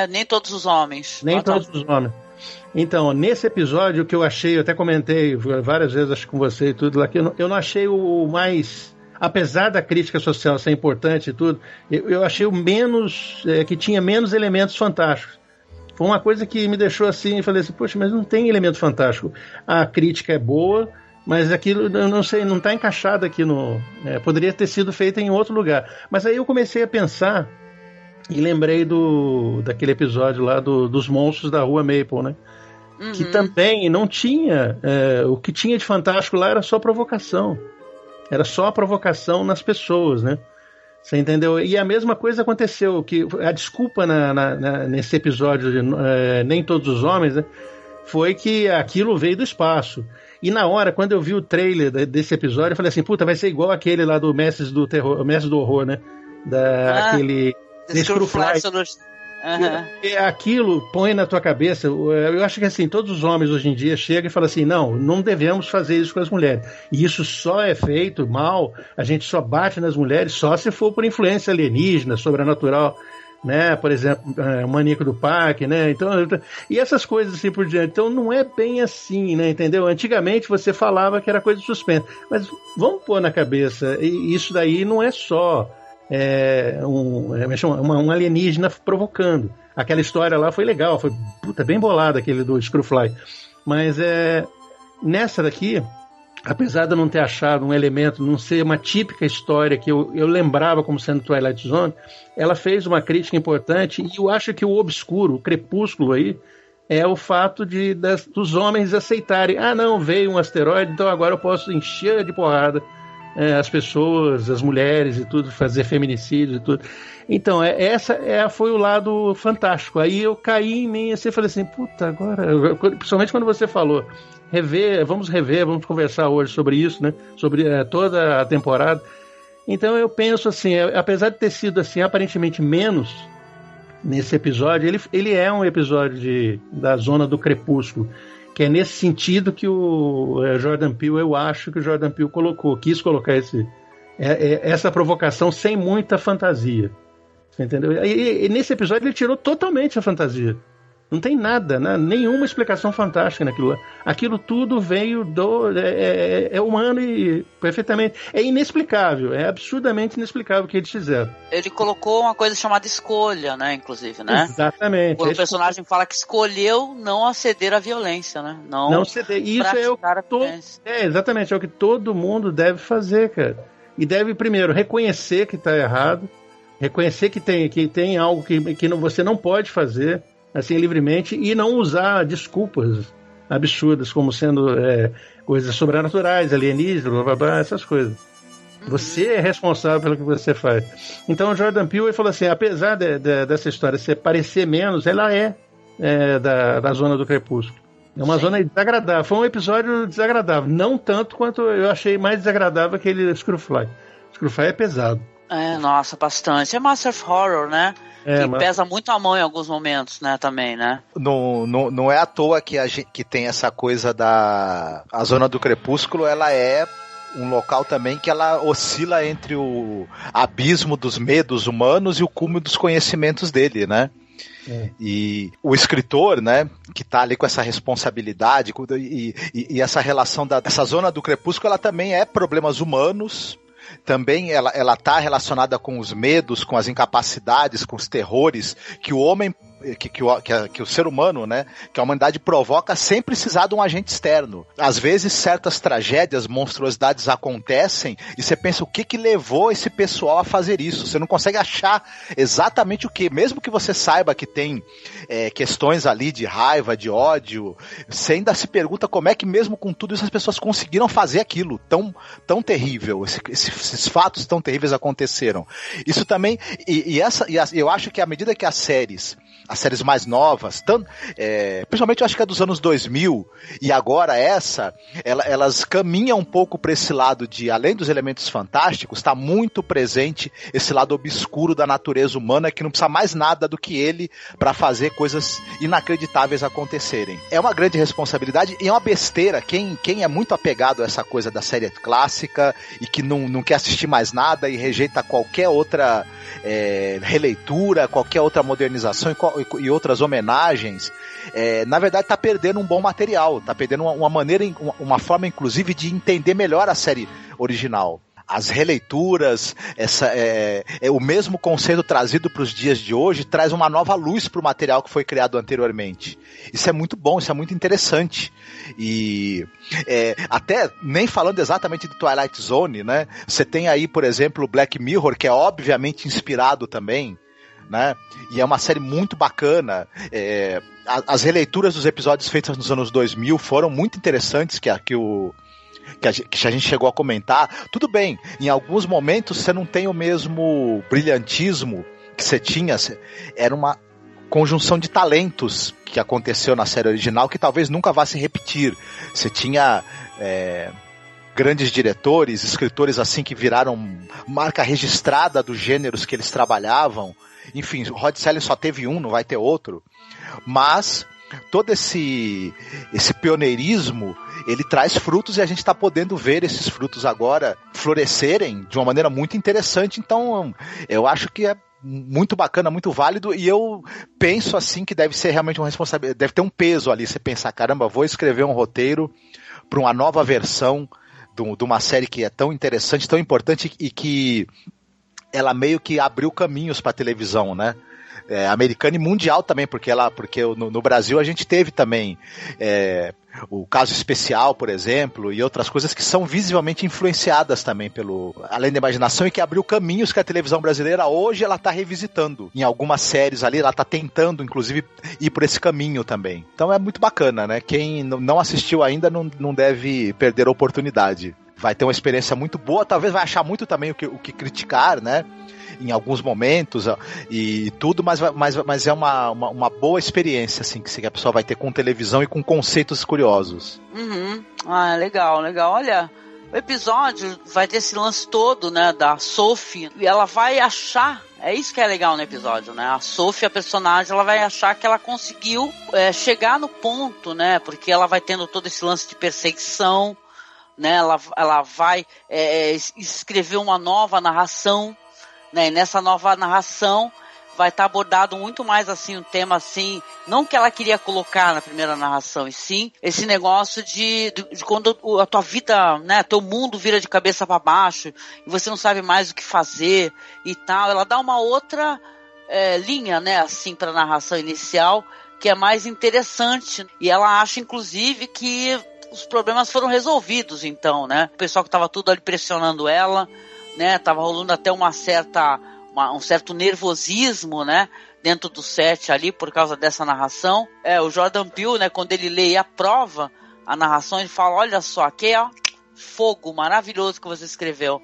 Nem todos os homens. Nem todos os homens. Então, nesse episódio que eu achei, eu até comentei várias vezes, acho que com você e tudo lá, que eu não achei o mais... Apesar da crítica social ser importante e tudo, eu achei o menos... que tinha menos elementos fantásticos. Foi uma coisa que me deixou assim, e falei assim, poxa, mas não tem elemento fantástico. A crítica é boa, mas aquilo, eu não sei, não está encaixado aqui no... poderia ter sido feito em outro lugar. Mas aí eu comecei a pensar e lembrei daquele episódio lá dos monstros da Rua Maple, né? Uhum. Que também não tinha... o que tinha de fantástico lá era só provocação. Era só a provocação nas pessoas, né? Você entendeu? E a mesma coisa aconteceu, que a desculpa nesse episódio de Nem Todos os Homens, né, foi que aquilo veio do espaço. E na hora, quando eu vi o trailer desse episódio, eu falei assim, puta, vai ser igual aquele lá do Mestres do Terror, Mestres do Horror, né? Aquele... Screwfly. E aquilo põe na tua cabeça, eu acho que assim, todos os homens hoje em dia chegam e falam assim, não devemos fazer isso com as mulheres. E isso só é feito mal, a gente só bate nas mulheres só se for por influência alienígena, sobrenatural, né? Por exemplo, o Maníaco do Parque, né? Então, e essas coisas assim por diante. Então não é bem assim, né? Entendeu? Antigamente você falava que era coisa de suspense, mas vamos pôr na cabeça, e isso daí não é só... um alienígena provocando. Aquela história lá foi legal, foi bem bolada, aquele do Screwfly. Mas nessa daqui, apesar de eu não ter achado um elemento, não ser uma típica história que eu lembrava como sendo Twilight Zone, ela fez uma crítica importante, e eu acho que o obscuro, o crepúsculo aí, é o fato dos homens aceitarem, não, veio um asteroide, então agora eu posso encher de porrada as pessoas, as mulheres e tudo, fazer feminicídios e tudo. Então, foi o lado fantástico. Aí eu caí em mim assim, falei assim, puta, agora, principalmente quando você falou, vamos conversar hoje sobre isso, né? Sobre toda a temporada. Então eu penso assim, apesar de ter sido assim, aparentemente menos nesse episódio, ele é um episódio da Zona do Crepúsculo, que é nesse sentido que o Jordan Peele, eu acho que o Jordan Peele quis colocar essa provocação sem muita fantasia. Você entendeu? E nesse episódio ele tirou totalmente a fantasia. Não tem nada, né? Nenhuma explicação fantástica naquilo lá. Aquilo tudo veio é humano e perfeitamente... É inexplicável, é absurdamente inexplicável o que eles fizeram. Ele colocou uma coisa chamada escolha, né? Inclusive, né? Exatamente. Quando o personagem fala que escolheu não aceder à violência, né? Não ceder. Isso exatamente, é o que todo mundo deve fazer, cara. E deve, primeiro, reconhecer que está errado, reconhecer que tem algo que você não pode fazer assim livremente, e não usar desculpas absurdas como sendo coisas sobrenaturais, alienígenas, blá, blá, blá, essas coisas. Você é responsável pelo que você faz. Então o Jordan Peele falou assim, apesar dessa história parecer menos, ela da Zona do Crepúsculo. É uma zona desagradável. Foi um episódio desagradável. Não tanto quanto eu achei mais desagradável aquele Screwfly. Screwfly é pesado. Nossa, bastante. É Master of Horror, né? Que pesa muito a mão em alguns momentos, né, também, né? Não é à toa que tem essa coisa a Zona do Crepúsculo, ela é um local também que ela oscila entre o abismo dos medos humanos e o cume dos conhecimentos dele, né? E o escritor, né, que tá ali com essa responsabilidade e essa relação dessa Zona do Crepúsculo, ela também é problemas humanos. Também ela está relacionada com os medos, com as incapacidades, com os terrores que o homem, que o ser humano, né, que a humanidade provoca sem precisar de um agente externo. Às vezes certas tragédias, monstruosidades acontecem e você pensa o que levou esse pessoal a fazer isso. Você não consegue achar exatamente o que, mesmo que você saiba que tem questões ali de raiva, de ódio, você ainda se pergunta como é que mesmo com tudo isso as pessoas conseguiram fazer aquilo tão terrível, esses fatos tão terríveis aconteceram. Isso também, eu acho que à medida que as séries as séries mais novas, principalmente eu acho que é dos anos 2000, e agora elas caminham um pouco para esse lado de, além dos elementos fantásticos, está muito presente esse lado obscuro da natureza humana, que não precisa mais nada do que ele para fazer coisas inacreditáveis acontecerem. É uma grande responsabilidade e é uma besteira. Quem é muito apegado a essa coisa da série clássica e que não quer assistir mais nada e rejeita qualquer outra releitura, qualquer outra modernização e outras homenagens, na verdade está perdendo um bom material, está perdendo uma forma inclusive de entender melhor a série original. As releituras, o mesmo conceito trazido para os dias de hoje traz uma nova luz para o material que foi criado anteriormente. Isso é muito bom, isso é muito interessante. E até nem falando exatamente de Twilight Zone, né? Você tem aí, por exemplo, Black Mirror, que é obviamente inspirado também, né? E é uma série muito bacana. As releituras dos episódios feitos nos anos 2000 foram muito interessantes, que a gente chegou a comentar. Tudo bem, em alguns momentos você não tem o mesmo brilhantismo que você tinha, era uma conjunção de talentos que aconteceu na série original que talvez nunca vá se repetir. Você tinha grandes diretores, escritores assim que viraram marca registrada dos gêneros que eles trabalhavam. Enfim, Rod Serling só teve um, não vai ter outro. Mas todo esse pioneirismo, ele traz frutos e a gente está podendo ver esses frutos agora florescerem de uma maneira muito interessante. Então eu acho que é muito bacana, muito válido, e eu penso assim que deve ser realmente uma responsabilidade, deve ter um peso ali, você pensar, caramba, vou escrever um roteiro para uma nova versão de uma série que é tão interessante, tão importante e que ela meio que abriu caminhos para a televisão, né? Americana e mundial também, porque no Brasil a gente teve também o Caso Especial, por exemplo, e outras coisas que são visivelmente influenciadas também além da imaginação, e que abriu caminhos que a televisão brasileira hoje ela está revisitando. Em algumas séries ali, ela está tentando, inclusive, ir por esse caminho também. Então é muito bacana, né? Quem não assistiu ainda não deve perder a oportunidade. Vai ter uma experiência muito boa, talvez vai achar muito também o que criticar, né? Em alguns momentos e tudo, mas é uma boa experiência assim, que a pessoa vai ter com televisão e com conceitos curiosos. Uhum. Ah, legal. Olha, o episódio vai ter esse lance todo, né, da Sophie, e ela vai achar, é isso que é legal no episódio, né, a Sophie, a personagem, ela vai achar que ela conseguiu chegar no ponto, né, porque ela vai tendo todo esse lance de perseguição, né, ela vai escrever uma nova narração, né, e nessa nova narração vai estar abordado muito mais assim um tema assim, não que ela queria colocar na primeira narração, e sim esse negócio de quando a tua vida, né, teu mundo vira de cabeça para baixo e você não sabe mais o que fazer e tal. Ela dá uma outra linha, né, assim, para a narração inicial, que é mais interessante, e ela acha inclusive que os problemas foram resolvidos, então, né, o pessoal que estava tudo ali pressionando ela, né, tava rolando até um certo nervosismo, né, dentro do set ali por causa dessa narração. O Jordan Peele, né, quando ele lê e aprova a narração, ele fala, olha só, aqui é fogo maravilhoso que você escreveu.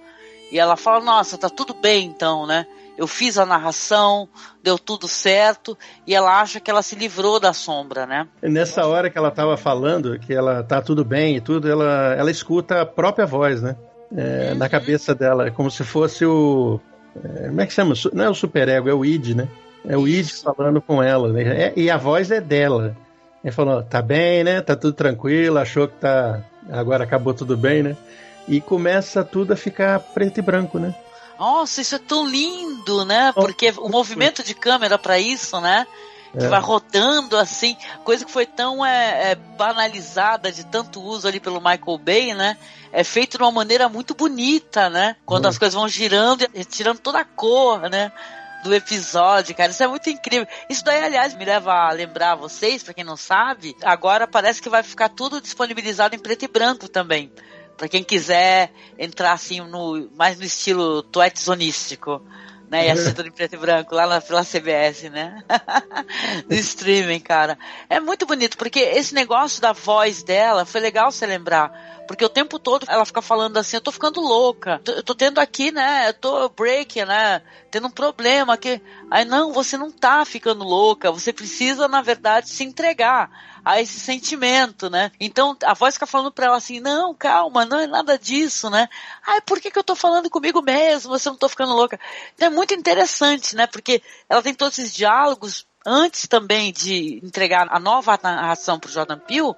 E ela fala, nossa, tá tudo bem então, né, eu fiz a narração, deu tudo certo, e ela acha que ela se livrou da sombra, né. Nessa hora que ela tava falando que ela tá tudo bem e tudo, ela escuta a própria voz, né. Na cabeça dela, como se fosse o... como é que chama? Não é o superego, é o id, né? É o id falando com ela, né? E a voz é dela. Ele falou, tá bem, né? Tá tudo tranquilo, achou que agora acabou tudo bem, né? E começa tudo a ficar preto e branco, né? Nossa, isso é tão lindo, né? Porque o movimento de câmera para isso, né? Que vai rodando assim, coisa que foi tão banalizada de tanto uso ali pelo Michael Bay, né? É feito de uma maneira muito bonita, né? Quando as coisas vão girando e tirando toda a cor, né, do episódio, cara. Isso é muito incrível. Isso daí, aliás, me leva a lembrar vocês, pra quem não sabe, agora parece que vai ficar tudo disponibilizado em preto e branco também. Pra quem quiser entrar assim mais no estilo Twilight Zonístico, né, e assistir tudo em preto e branco lá pela CBS, né? No streaming, cara. É muito bonito, porque esse negócio da voz dela foi legal você lembrar, Porque o tempo todo ela fica falando assim, eu tô ficando louca, eu tô tendo aqui, né, eu tô breaking, né, tendo um problema aqui. Aí, não, você não tá ficando louca, você precisa, na verdade, se entregar a esse sentimento, né? Então, a voz fica falando pra ela assim, não, calma, não é nada disso, né? Ai, por que eu tô falando comigo mesmo, você não tô ficando louca? Então, é muito interessante, né, porque ela tem todos esses diálogos antes também de entregar a nova narração pro Jordan Peele,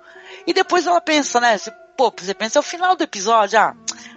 e depois ela pensa, né, você pensa, é o final do episódio,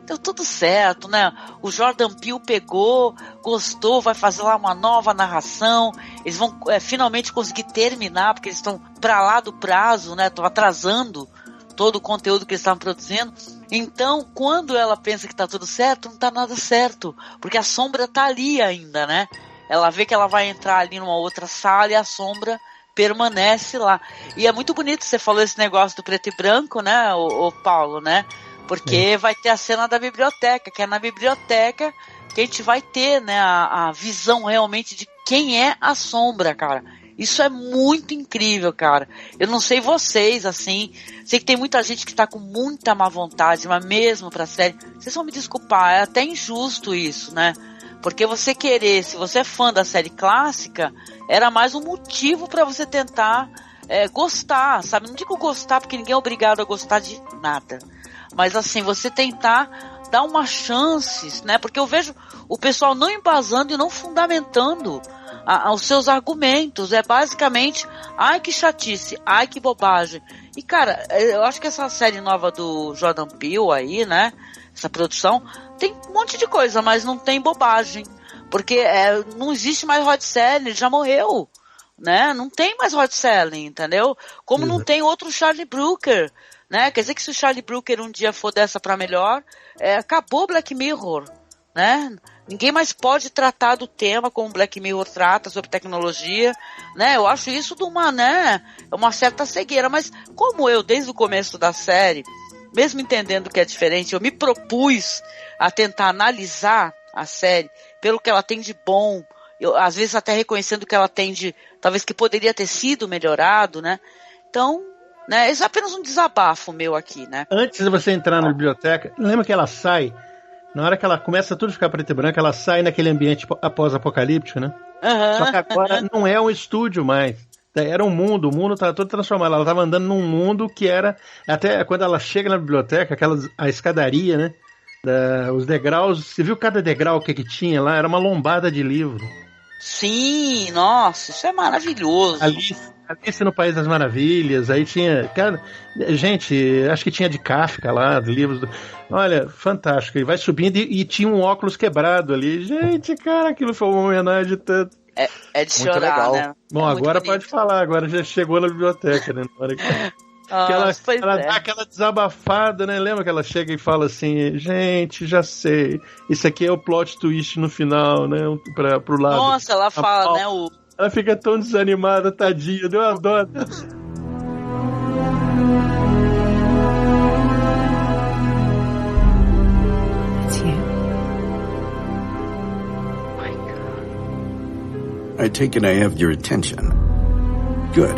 deu tudo certo, né? O Jordan Peele pegou, gostou, vai fazer lá uma nova narração, eles vão finalmente conseguir terminar, porque eles estão pra lá do prazo, né? Estão atrasando todo o conteúdo que eles estavam produzindo. Então, quando ela pensa que tá tudo certo, não tá nada certo, porque a sombra tá ali ainda, né? Ela vê que ela vai entrar ali numa outra sala e a sombra permanece lá. E é muito bonito, você falou esse negócio do preto e branco, né, o Paulo, né? Porque vai ter a cena da biblioteca, que é na biblioteca que a gente vai ter, né, a visão realmente de quem é a sombra, cara. Isso é muito incrível, cara. Eu não sei vocês, assim, sei que tem muita gente que tá com muita má vontade, mas mesmo pra série, vocês vão me desculpar, é até injusto isso, né? Porque você querer, se você é fã da série clássica, era mais um motivo pra você tentar gostar, sabe? Não digo gostar porque ninguém é obrigado a gostar de nada. Mas assim, você tentar dar uma chance, né? Porque eu vejo o pessoal não embasando e não fundamentando os seus argumentos. É basicamente, ai que chatice, ai que bobagem. E cara, eu acho que essa série nova do Jordan Peele aí, né? Essa produção, tem um monte de coisa, mas não tem bobagem. Porque não existe mais Rod Serling, ele já morreu, né? Não tem mais Rod Serling, entendeu? Como não tem outro Charlie Brooker, né? Quer dizer que se o Charlie Brooker um dia for dessa pra melhor, acabou Black Mirror, né? Ninguém mais pode tratar do tema como Black Mirror trata, sobre tecnologia, né? Eu acho isso de uma certa cegueira, mas como eu, desde o começo da série, mesmo entendendo que é diferente, eu me propus a tentar analisar a série pelo que ela tem de bom, eu, às vezes até reconhecendo que ela tem de, talvez que poderia ter sido melhorado, né? Então, né, isso é apenas um desabafo meu aqui, né? Antes de você entrar na biblioteca, lembra que ela sai, na hora que ela começa tudo a ficar preto e branco, ela sai naquele ambiente após-apocalíptico, né? Só que agora não é um estúdio mais. Era um mundo, o mundo estava todo transformado. Ela estava andando num mundo que era, até quando ela chega na biblioteca, a escadaria, né? Os degraus, você viu cada degrau que tinha lá? Era uma lombada de livro. Sim, nossa, isso é maravilhoso. Alice no País das Maravilhas, aí tinha, cara, gente, acho que tinha de Kafka lá, livros, olha, fantástico, e vai subindo e tinha um óculos quebrado ali, gente, cara, aquilo foi uma homenagem tanto. É de chorar, legal, né? Bom, agora pode falar, agora já chegou na biblioteca, né? Na hora que ela dá aquela desabafada, né? Lembra que ela chega e fala assim, gente, já sei, isso aqui é o plot twist no final, né? Pro lado. Nossa, ela fala, né? Ela fica tão desanimada, tadinha, deu uma dó. I take it I have your attention. Good.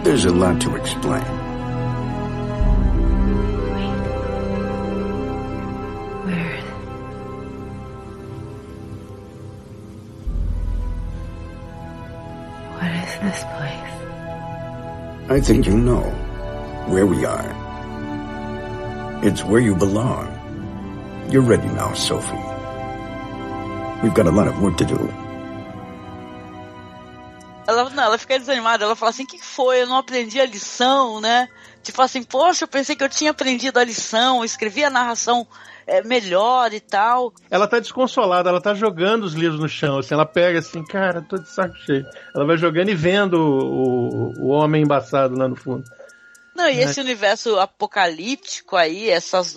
There's a lot to explain. Wait. Where? What is this place? I think you know where we are. It's where you belong. You're ready now, Sophie. We've got a lot of work to do. Ela fica desanimada, ela fala assim, o que foi? Eu não aprendi a lição, né? Tipo assim, poxa, eu pensei que eu tinha aprendido a lição, escrevi a narração melhor e tal. Ela tá desconsolada, ela tá jogando os livros no chão, assim, ela pega assim, cara, tô de saco cheio. Ela vai jogando e vendo o homem embaçado lá no fundo. Não, e esse universo apocalíptico aí, essas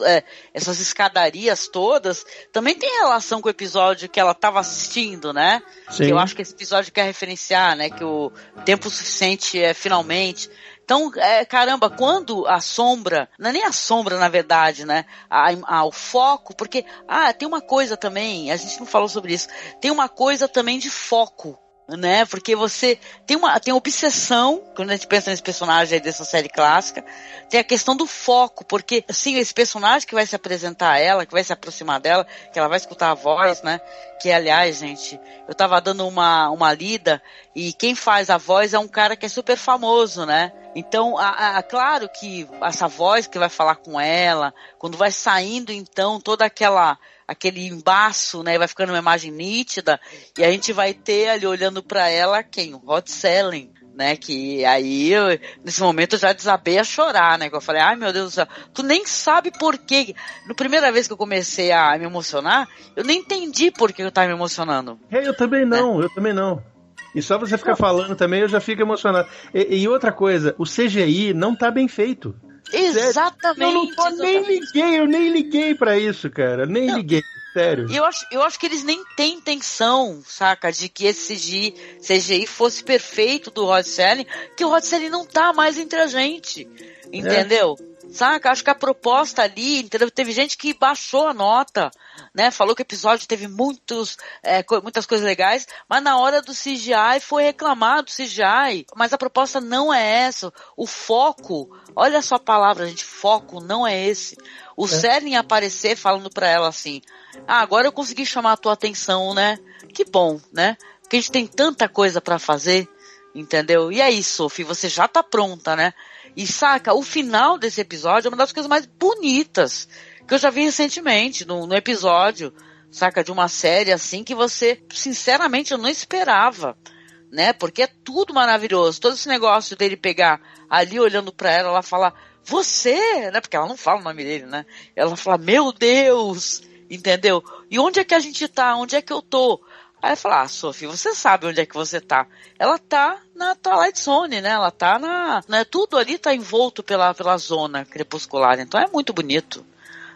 escadarias todas, também tem relação com o episódio que ela estava assistindo, né? Sim. Que eu acho que esse episódio quer referenciar, né? Que o tempo suficiente é finalmente. Então, caramba, quando a sombra, não é nem a sombra na verdade, né? O foco, porque, tem uma coisa também, a gente não falou sobre isso, tem uma coisa também de foco. né? Porque você tem uma obsessão, quando a gente pensa nesse personagem aí dessa série clássica, tem a questão do foco, porque, assim, esse personagem que vai se apresentar a ela, que vai se aproximar dela, que ela vai escutar a voz, né? Que, aliás, gente, eu tava dando uma lida, e quem faz a voz é um cara que é super famoso, né? Então, claro que essa voz que vai falar com ela, quando vai saindo, então, toda aquele embaço, né, vai ficando uma imagem nítida, e a gente vai ter ali olhando pra ela quem? O Rod Serling, né, que aí nesse momento eu já desabei a chorar, né, que eu falei, ai meu Deus do céu, tu nem sabe por quê. Na primeira vez que eu comecei a me emocionar, eu nem entendi por que eu tava me emocionando. Eu também não. E só você ficar falando também, eu já fico emocionado. E outra coisa, o CGI não tá bem feito. Exatamente. Eu nem liguei pra isso, cara. Liguei, sério. E eu acho que eles nem têm intenção, saca, de que esse CGI fosse perfeito do Rod Serling, que o Rod Serling não tá mais entre a gente, entendeu? Saca? Acho que a proposta ali, entendeu? Teve gente que baixou a nota, né? Falou que o episódio teve muitas coisas legais, mas na hora do CGI foi reclamado do CGI. Mas a proposta não é essa. O foco, olha só a palavra, gente, foco não é esse. O Serling aparecer falando pra ela assim, agora eu consegui chamar a tua atenção, né? Que bom, né? Porque a gente tem tanta coisa pra fazer, entendeu? E aí, Sophie, você já tá pronta, né? E saca, o final desse episódio é uma das coisas mais bonitas que eu já vi recentemente, no episódio, saca, de uma série assim que você, sinceramente, eu não esperava, né? Porque é tudo maravilhoso. Todo esse negócio dele pegar ali olhando pra ela falar, você, né? Porque ela não fala o nome dele, né? Ela fala, meu Deus, entendeu? E onde é que a gente tá? Onde é que eu tô? Aí ela fala, Sophie, você sabe onde é que você tá. Ela tá na Twilight Zone, né? Ela tá né? Tudo ali tá envolto pela zona crepuscular. Então é muito bonito,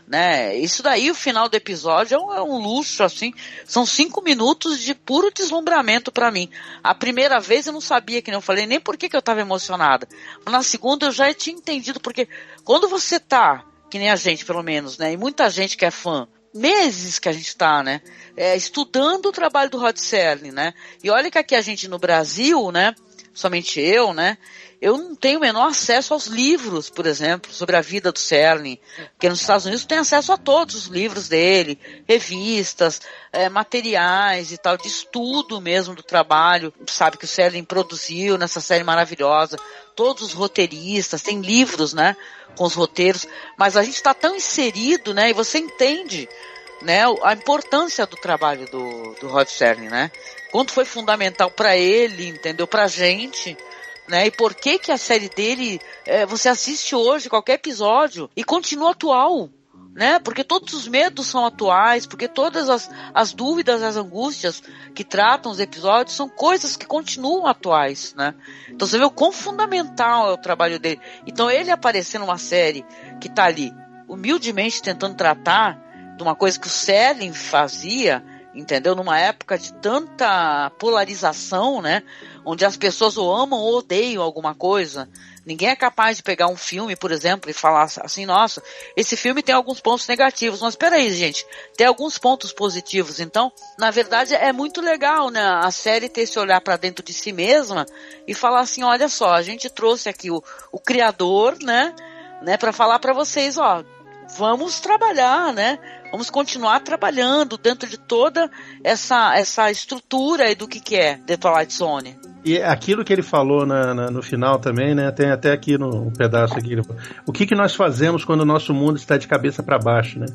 né? Isso daí, o final do episódio é um luxo, assim. São 5 minutos de puro deslumbramento pra mim. A primeira vez eu não sabia, que nem eu falei, nem por que eu tava emocionada. Na segunda eu já tinha entendido, porque quando você tá, que nem a gente pelo menos, né? E muita gente que é fã, meses que a gente tá, né, estudando o trabalho do Rod Serling, né, e olha que aqui a gente no Brasil, né, somente eu, né, eu não tenho o menor acesso aos livros, por exemplo, sobre a vida do Serling, porque nos Estados Unidos tem acesso a todos os livros dele, revistas, materiais e tal, de estudo mesmo do trabalho, sabe, que o Serling produziu nessa série maravilhosa, todos os roteiristas, tem livros, né, com os roteiros, mas a gente está tão inserido, né, e você entende, né, a importância do trabalho do Rod Serling, né, quanto foi fundamental para ele, entendeu, pra gente, né, e por que a série dele, você assiste hoje qualquer episódio e continua atual, né, porque todos os medos são atuais, porque todas as dúvidas, as angústias que tratam os episódios são coisas que continuam atuais, né, então você vê o quão fundamental é o trabalho dele. Então ele aparecer numa série que tá ali, humildemente tentando tratar de uma coisa que o Serling fazia, entendeu? Numa época de tanta polarização, né? Onde as pessoas ou amam ou odeiam alguma coisa. Ninguém é capaz de pegar um filme, por exemplo, e falar assim, nossa, esse filme tem alguns pontos negativos. Mas peraí, gente, tem alguns pontos positivos. Então, na verdade, é muito legal, né? A série ter esse olhar para dentro de si mesma e falar assim, olha só, a gente trouxe aqui o criador, né? Para falar para vocês, ó, vamos trabalhar, né? Vamos continuar trabalhando dentro de toda essa estrutura aí do que é The Twilight Zone. E aquilo que ele falou no final também, né? Tem até aqui no pedaço aqui. O que nós fazemos quando o nosso mundo está de cabeça para baixo, né?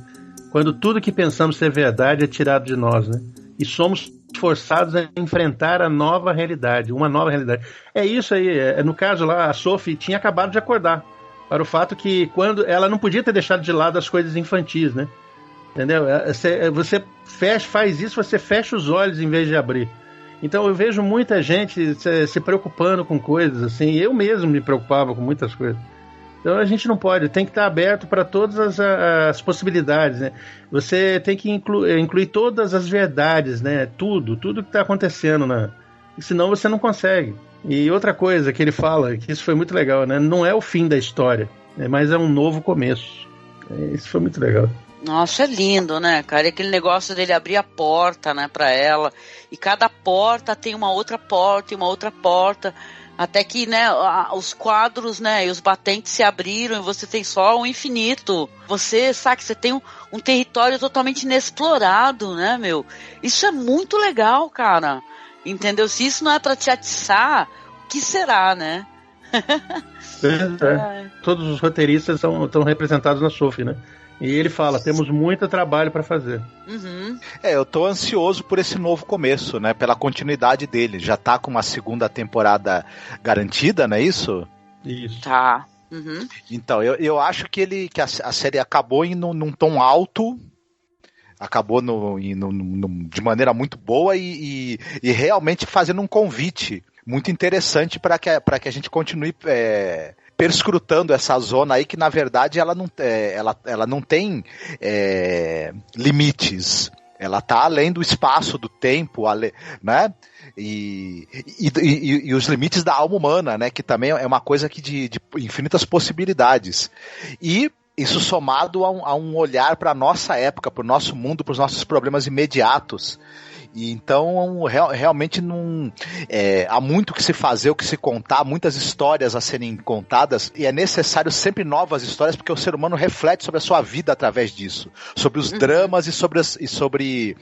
Quando tudo que pensamos ser verdade é tirado de nós, né? E somos forçados a enfrentar uma nova realidade. É isso aí. No caso lá, a Sophie tinha acabado de acordar para o fato que quando ela não podia ter deixado de lado as coisas infantis, né? Entendeu? Você faz isso, você fecha os olhos em vez de abrir. Então eu vejo muita gente se preocupando com coisas assim. Eu mesmo me preocupava com muitas coisas. Então a gente não pode, tem que estar aberto para todas as possibilidades, né? Você tem que incluir todas as verdades, né? Tudo que está acontecendo, né? E senão você não consegue. E outra coisa que ele fala, que isso foi muito legal, né? Não é o fim da história, mas é um novo começo. Isso foi muito legal. Nossa, é lindo, né, cara? E aquele negócio dele abrir a porta, né, pra ela. E cada porta tem uma outra porta e uma outra porta. Até que, né, os quadros, né, e os batentes se abriram e você tem só o infinito. Você, sabe, você tem um território totalmente inexplorado, né, meu? Isso é muito legal, cara. Entendeu? Se isso não é pra te atiçar, o que será, né? Todos os roteiristas estão representados na Sophie, né? E ele fala, temos muito trabalho para fazer. Uhum. Eu tô ansioso por esse novo começo, né? Pela continuidade dele. Já tá com uma segunda temporada garantida, não é isso? Isso. Tá. Uhum. Então, eu acho que a série acabou indo num tom alto, acabou de maneira muito boa e realmente fazendo um convite muito interessante para que a gente continue perscrutando essa zona aí que, na verdade, ela não tem limites. Ela está além do espaço, do tempo, né? E os limites da alma humana, né? Que também é uma coisa que de infinitas possibilidades. E isso somado a um olhar para a nossa época, para o nosso mundo, para os nossos problemas imediatos. E então realmente não há muito o que se fazer, o que se contar, muitas histórias a serem contadas, e é necessário sempre novas histórias, porque o ser humano reflete sobre a sua vida através disso, sobre os dramas e sobre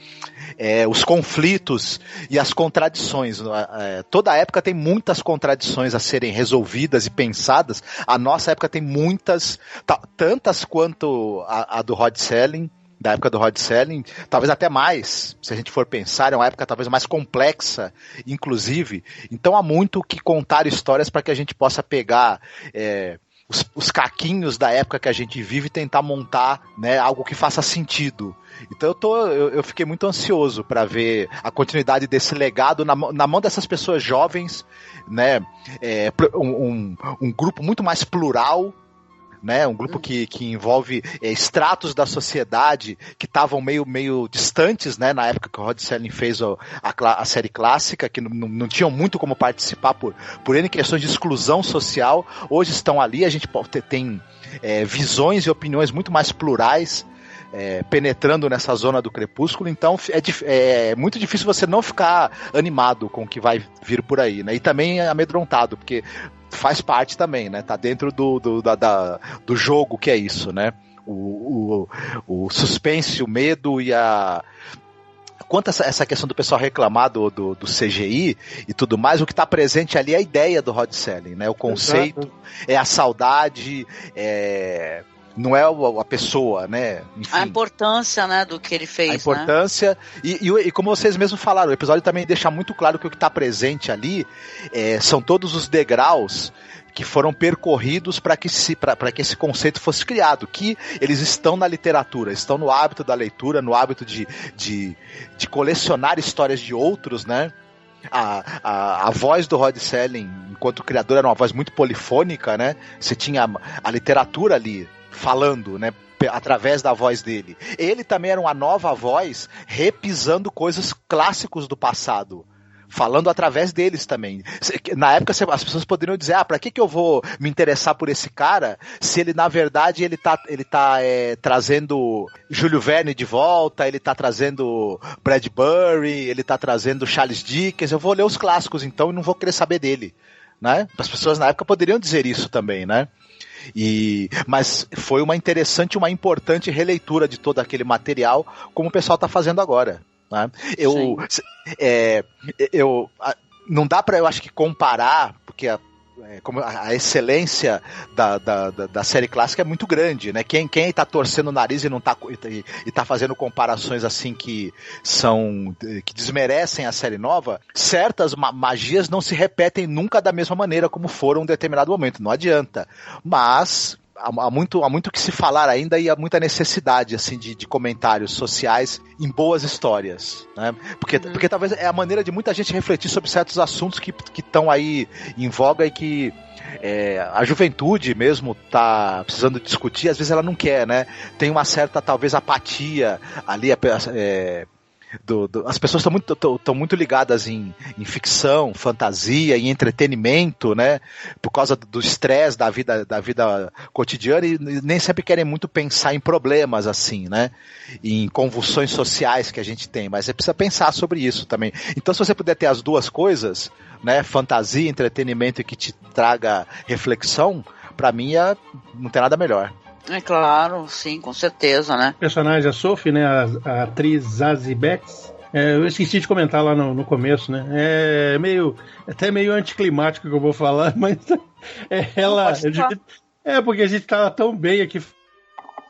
os conflitos e as contradições. Toda época tem muitas contradições a serem resolvidas e pensadas. A nossa época tem muitas, tantas quanto a do Rod Serling, da época do Rod Serling, talvez até mais, se a gente for pensar, é uma época talvez mais complexa, inclusive. Então há muito o que contar histórias para que a gente possa pegar os caquinhos da época que a gente vive e tentar montar, né, algo que faça sentido. Então eu fiquei muito ansioso para ver a continuidade desse legado na mão dessas pessoas jovens, né, um grupo muito mais plural, né, um grupo que envolve estratos da sociedade que estavam meio distantes, né, na época que o Rod Serling fez a série clássica, que não tinham muito como participar por N questões de exclusão social. Hoje estão ali, a gente tem visões e opiniões muito mais plurais, penetrando nessa zona do crepúsculo. Então é muito difícil você não ficar animado com o que vai vir por aí, né, e também amedrontado, porque faz parte também, né? Tá dentro do jogo que é isso, né? O suspense, o medo e quanto a essa questão do pessoal reclamar do CGI e tudo mais, o que está presente ali é a ideia do Rod Serling, né? O conceito, é a saudade, não é a pessoa, né? Enfim, a importância, né, do que ele fez. A importância, né? E como vocês mesmos falaram, o episódio também deixa muito claro que o que está presente ali são todos os degraus que foram percorridos para que esse conceito fosse criado, que eles estão na literatura, estão no hábito da leitura, no hábito de colecionar histórias de outros, né? A voz do Rod Serling, enquanto criador, era uma voz muito polifônica, né? Você tinha a literatura ali falando, né, através da voz dele. Ele também era uma nova voz, repisando coisas clássicos do passado, falando através deles também. Na época as pessoas poderiam dizer, pra que eu vou me interessar por esse cara, se ele na verdade ele tá trazendo Júlio Verne de volta, ele tá trazendo Bradbury, ele tá trazendo Charles Dickens, eu vou ler os clássicos então e não vou querer saber dele, né? As pessoas na época poderiam dizer isso também, né? Mas foi uma interessante, uma importante releitura de todo aquele material, como o pessoal está fazendo agora, né? Não dá para, eu acho que, comparar, porque a excelência da série clássica é muito grande, né? Quem tá torcendo o nariz e tá fazendo comparações assim que desmerecem a série nova, certas magias não se repetem nunca da mesma maneira como foram em um determinado momento, não adianta. Mas há muito que se falar ainda, e há muita necessidade assim, de comentários sociais em boas histórias, né? Porque talvez é a maneira de muita gente refletir sobre certos assuntos que estão aí em voga e que a juventude mesmo tá precisando discutir, às vezes ela não quer, né? Tem uma certa, talvez, apatia ali, as pessoas estão muito ligadas em ficção, fantasia, em entretenimento, né? Por causa do estresse da vida cotidiana, e nem sempre querem muito pensar em problemas assim, né? Em convulsões sociais que a gente tem, mas você precisa pensar sobre isso também. Então, se você puder ter as duas coisas, né? Fantasia, entretenimento, e que te traga reflexão, pra mim não tem nada melhor. É claro, sim, com certeza, né? A personagem, a Sophie, né, a atriz Zazie Beetz, eu esqueci de comentar lá no começo, né? Até meio anticlimático que eu vou falar, mas ela... porque a gente tá tão bem aqui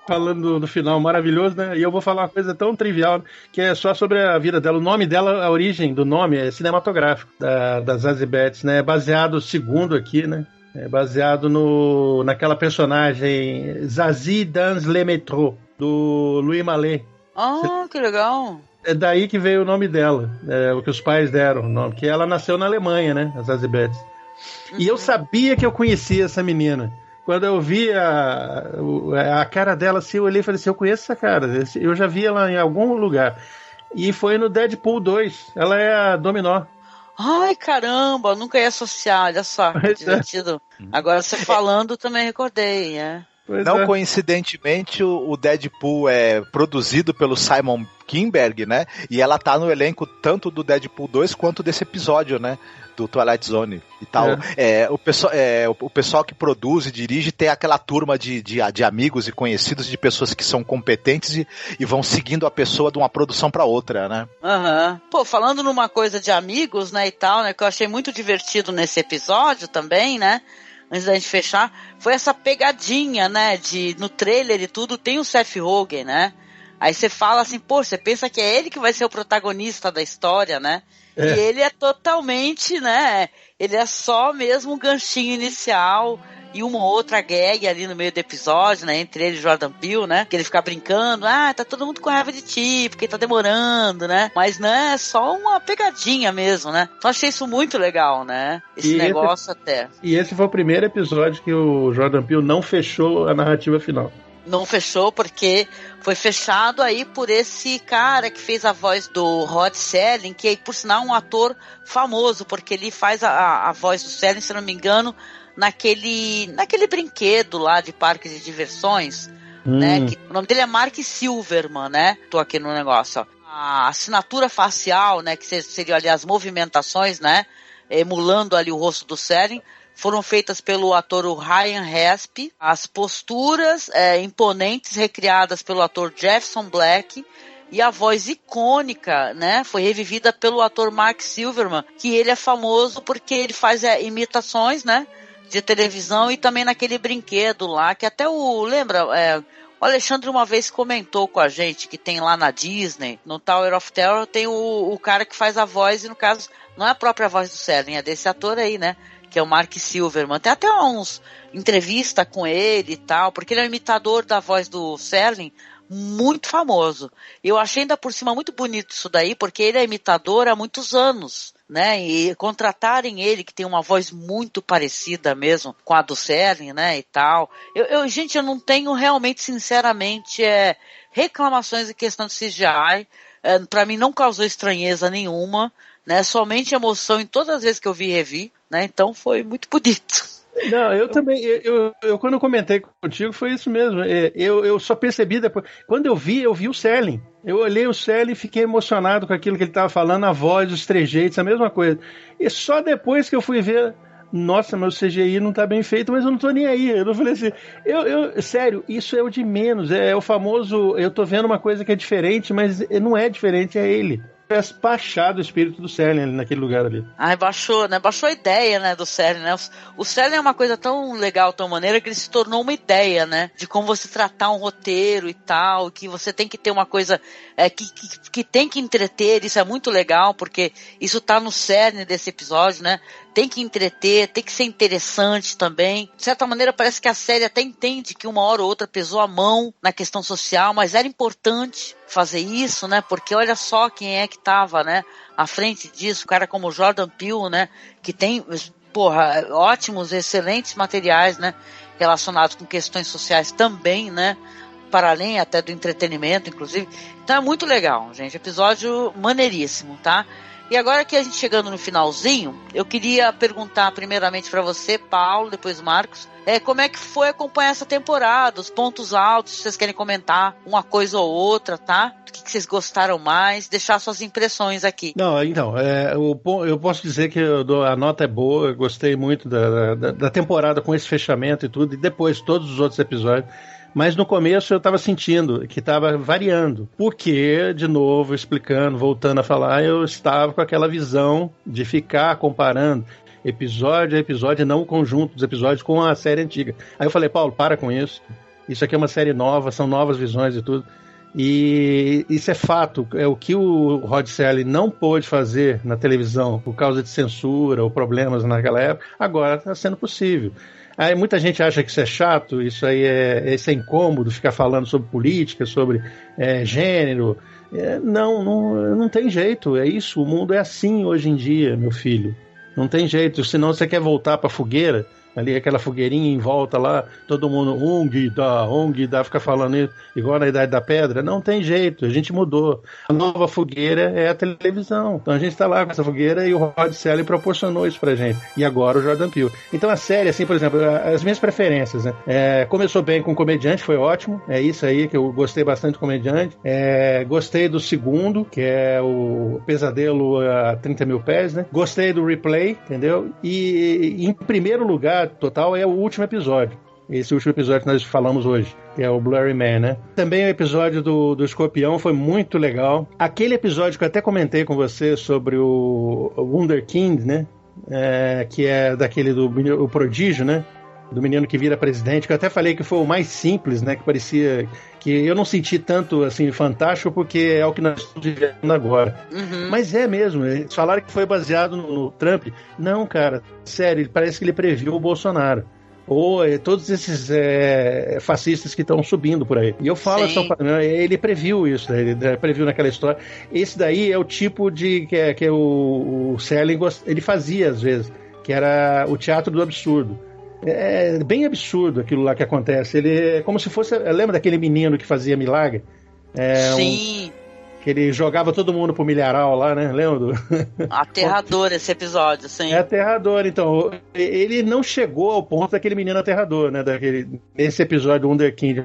falando do final maravilhoso, né? E eu vou falar uma coisa tão trivial, que é só sobre a vida dela. O nome dela, a origem do nome é cinematográfico, da Zazie Beetz, né? Baseado, segundo aqui, né? Baseado naquela personagem Zazie dans le métro, do Louis Malle. Ah, que legal! É daí que veio o nome dela, o que os pais deram o nome, que ela nasceu na Alemanha, né, a Zazie Beetz. E eu sabia que eu conhecia essa menina. Quando eu vi a cara dela, assim, eu olhei e falei assim, eu conheço essa cara, eu já vi ela em algum lugar. E foi no Deadpool 2, ela é a Dominó. Ai, caramba, nunca ia associar, olha só, que divertido. Agora você falando, também recordei, Não coincidentemente, o Deadpool é produzido pelo Simon Kinberg, né? E ela tá no elenco tanto do Deadpool 2 quanto desse episódio, né? Do Twilight Zone e tal. O pessoal que produz e dirige tem aquela turma de amigos e conhecidos, de pessoas que são competentes e vão seguindo a pessoa de uma produção para outra, né? Aham. Pô, falando numa coisa de amigos, né, e tal, né, que eu achei muito divertido nesse episódio também, né? Antes da gente fechar, foi essa pegadinha, né, no trailer e tudo, tem o Seth Rogen, né? Aí você fala assim, pô, você pensa que é ele que vai ser o protagonista da história, né? E ele é totalmente, né, ele é só mesmo um ganchinho inicial e uma outra gag ali no meio do episódio, né, entre ele e Jordan Peele, né, que ele fica brincando, tá todo mundo com raiva de ti, porque tá demorando, né, mas, né, é só uma pegadinha mesmo, né, então achei isso muito legal, né, esse negócio até. E esse foi o primeiro episódio que o Jordan Peele não fechou a narrativa final. Não fechou porque foi fechado aí por esse cara que fez a voz do Rod Serling, que por sinal é um ator famoso, porque ele faz a voz do Serling, se não me engano, naquele brinquedo lá de parques de diversões, né? O nome dele é Mark Silverman, né? Tô aqui no negócio, ó. A assinatura facial, né? Que seria ali as movimentações, né? Emulando ali o rosto do Serling, foram feitas pelo ator Ryan Resp. As posturas imponentes recriadas pelo ator Jefferson Black. E a voz icônica, né, foi revivida pelo ator Mark Silverman, que ele é famoso porque ele faz imitações, né, de televisão e também naquele brinquedo lá, que até lembra, o Alexandre uma vez comentou com a gente que tem lá na Disney, no Tower of Terror, tem o cara que faz a voz, e no caso, não é a própria voz do Serling, é desse ator aí, né, que é o Mark Silverman. Tem até uns entrevista com ele e tal, porque ele é um imitador da voz do Serling, muito famoso. Eu achei ainda por cima muito bonito isso daí, porque ele é imitador há muitos anos, né, e contratarem ele, que tem uma voz muito parecida mesmo com a do Serling, né, e tal. Gente, eu não tenho realmente, sinceramente, reclamações em questão de CGI. Pra mim não causou estranheza nenhuma, né, somente emoção em todas as vezes que eu vi e revi, né, então foi muito bonito. Não, eu também, eu quando eu comentei contigo foi isso mesmo, eu só percebi depois, quando eu vi o Serling, eu olhei o Serling e fiquei emocionado com aquilo que ele estava falando, a voz, os trejeitos, a mesma coisa, e só depois que eu fui ver, nossa, meu CGI não tá bem feito, mas eu não tô nem aí, eu não falei assim, sério, isso é o de menos, é o famoso, eu tô vendo uma coisa que é diferente, mas não é diferente, é ele. Tivesse baixado o espírito do Serling naquele lugar ali. Baixou, né? Baixou a ideia, né, do Serling, né? O Serling é uma coisa tão legal, tão maneira, que ele se tornou uma ideia, né? De como você tratar um roteiro e tal, que você tem que ter uma coisa que tem que entreter, isso é muito legal, porque isso tá no cerne desse episódio, né? Tem que entreter, tem que ser interessante também. De certa maneira, parece que a série até entende que uma hora ou outra pesou a mão na questão social, mas era importante fazer isso, né? Porque olha só quem é que tava, né, à frente disso, cara como Jordan Peele, né? Que tem, ótimos, excelentes materiais, né? Relacionados com questões sociais também, né? para além até do entretenimento, inclusive. Então é muito legal, gente. Episódio maneiríssimo, tá? E agora que a gente chegando no finalzinho, eu queria perguntar primeiramente para você, Paulo, depois Marcos, como é que foi acompanhar essa temporada, os pontos altos, se vocês querem comentar uma coisa ou outra, tá? O que vocês gostaram mais, deixar suas impressões aqui. Não, então, eu posso dizer que a nota é boa, eu gostei muito da temporada com esse fechamento e tudo, e depois todos os outros episódios. Mas no começo eu estava sentindo que estava variando. Porque, de novo, explicando, voltando a falar, eu estava com aquela visão de ficar comparando episódio a episódio, e não o conjunto dos episódios com a série antiga. Aí eu falei, Paulo, para com isso. Isso aqui é uma série nova, são novas visões e tudo. E isso é fato. É o que o Rod Serling não pôde fazer na televisão por causa de censura ou problemas naquela época, agora está sendo possível. Aí muita gente acha que isso é chato, isso é incômodo, ficar falando sobre política, sobre gênero. Não tem jeito, é isso, o mundo é assim hoje em dia, meu filho. Não tem jeito, senão você quer voltar para a fogueira, ali aquela fogueirinha em volta lá, todo mundo ONG dá, fica falando isso, igual na Idade da Pedra. Não tem jeito, a gente mudou. A nova fogueira é a televisão. Então a gente está lá com essa fogueira e o Rod Serling proporcionou isso pra gente. E agora o Jordan Peele. Então a série, assim, por exemplo, as minhas preferências, né? Começou bem com o Comediante, foi ótimo. É isso aí que eu gostei bastante do Comediante. Gostei do segundo, que é o Pesadelo a 30 mil pés, né? Gostei do Replay, entendeu? E em primeiro lugar total é o último episódio. Esse último episódio que nós falamos hoje, que é o Blurry Man, né? Também o episódio do Escorpião foi muito legal. Aquele episódio que eu até comentei com você sobre o Wunderkind, né? Que é daquele do Prodígio, né? Do menino que vira presidente, que eu até falei que foi o mais simples, né? Que parecia que eu não senti tanto, assim, fantástico, porque é o que nós estamos vivendo agora. Uhum. Mas é mesmo, eles falaram que foi baseado no Trump. Não, cara, sério, parece que ele previu o Bolsonaro. Ou todos esses fascistas que estão subindo por aí. E eu falo, ele previu isso, ele previu naquela história. Esse daí é o tipo de que o Serling ele fazia às vezes, que era o teatro do absurdo. É bem absurdo aquilo lá que acontece. Ele é como se fosse... Lembra daquele menino que fazia milagre? Sim. Que ele jogava todo mundo pro milharal lá, né? Lembra? Aterrador esse episódio, sim. É aterrador. Então, ele não chegou ao ponto daquele menino aterrador, né? Esse episódio do Wunderkind.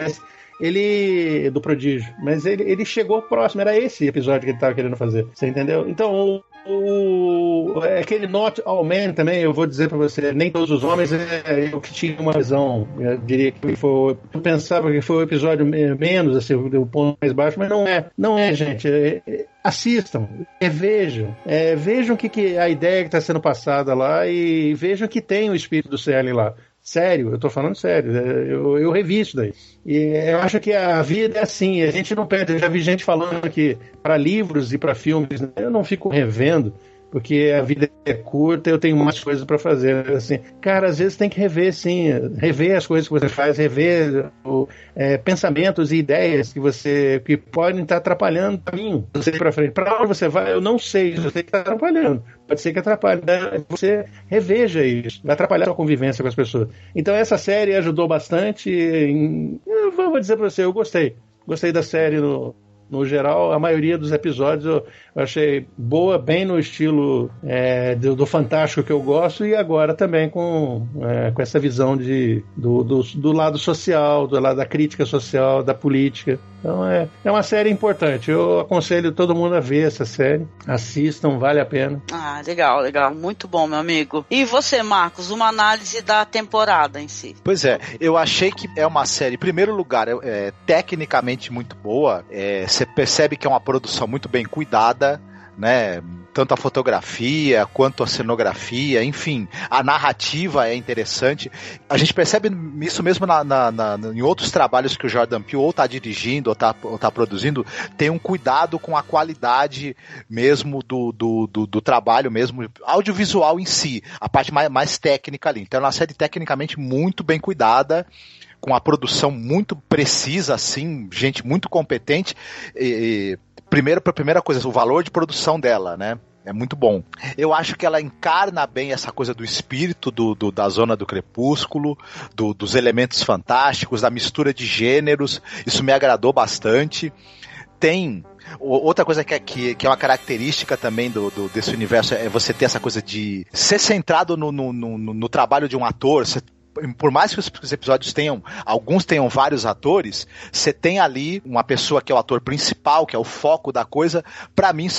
Ele... do Prodígio. Mas ele chegou próximo. Era esse episódio que ele estava querendo fazer. Você entendeu? Então, aquele Not All Men também, eu vou dizer pra você, nem todos os homens, eu que tinha uma visão, eu diria que foi, eu pensava que foi o episódio menos, assim, o ponto mais baixo, mas não é, gente, assistam, vejam que a ideia que está sendo passada lá e vejam que tem o espírito do Serling lá. Sério, eu tô falando sério, eu revi isso daí. E eu acho que a vida é assim, a gente não perde. Eu já vi gente falando que para livros e para filmes, eu não fico revendo, porque a vida é curta, eu tenho mais coisas para fazer. Assim, cara, às vezes tem que rever, sim, rever as coisas que você faz, rever pensamentos e ideias que podem estar atrapalhando o caminho. Você para frente, para onde você vai, eu não sei, eu sei que está atrapalhando. Pode ser que atrapalhe, né? Você reveja isso, vai atrapalhar a sua convivência com as pessoas. Então essa série ajudou bastante. Eu vou dizer para você, eu gostei da série no geral. A maioria dos episódios eu achei boa, bem no estilo do fantástico que eu gosto, e agora também com essa visão do lado social, do lado da crítica social, da política. Então é uma série importante. Eu aconselho todo mundo a ver essa série. Assistam, vale a pena. Ah, legal. Muito bom, meu amigo. E você, Marcos, uma análise da temporada em si? Pois é, eu achei que é uma série, em primeiro lugar, tecnicamente muito boa. Você percebe que é uma produção muito bem cuidada, né? Tanto a fotografia quanto a cenografia, enfim, a narrativa é interessante. A gente percebe isso mesmo em outros trabalhos que o Jordan Peele ou está dirigindo ou tá produzindo, tem um cuidado com a qualidade mesmo do trabalho mesmo, audiovisual em si, a parte mais técnica ali. Então é uma série tecnicamente muito bem cuidada, com a produção muito precisa, assim, gente muito competente. Primeira coisa, o valor de produção dela, né? É muito bom. Eu acho que ela encarna bem essa coisa do espírito da Zona do Crepúsculo, dos elementos fantásticos, da mistura de gêneros. Isso me agradou bastante. Tem outra coisa que é uma característica também desse universo, é você ter essa coisa de ser centrado no trabalho de um ator. Por mais que os episódios alguns tenham vários atores, você tem ali uma pessoa que é o ator principal, que é o foco da coisa. Pra mim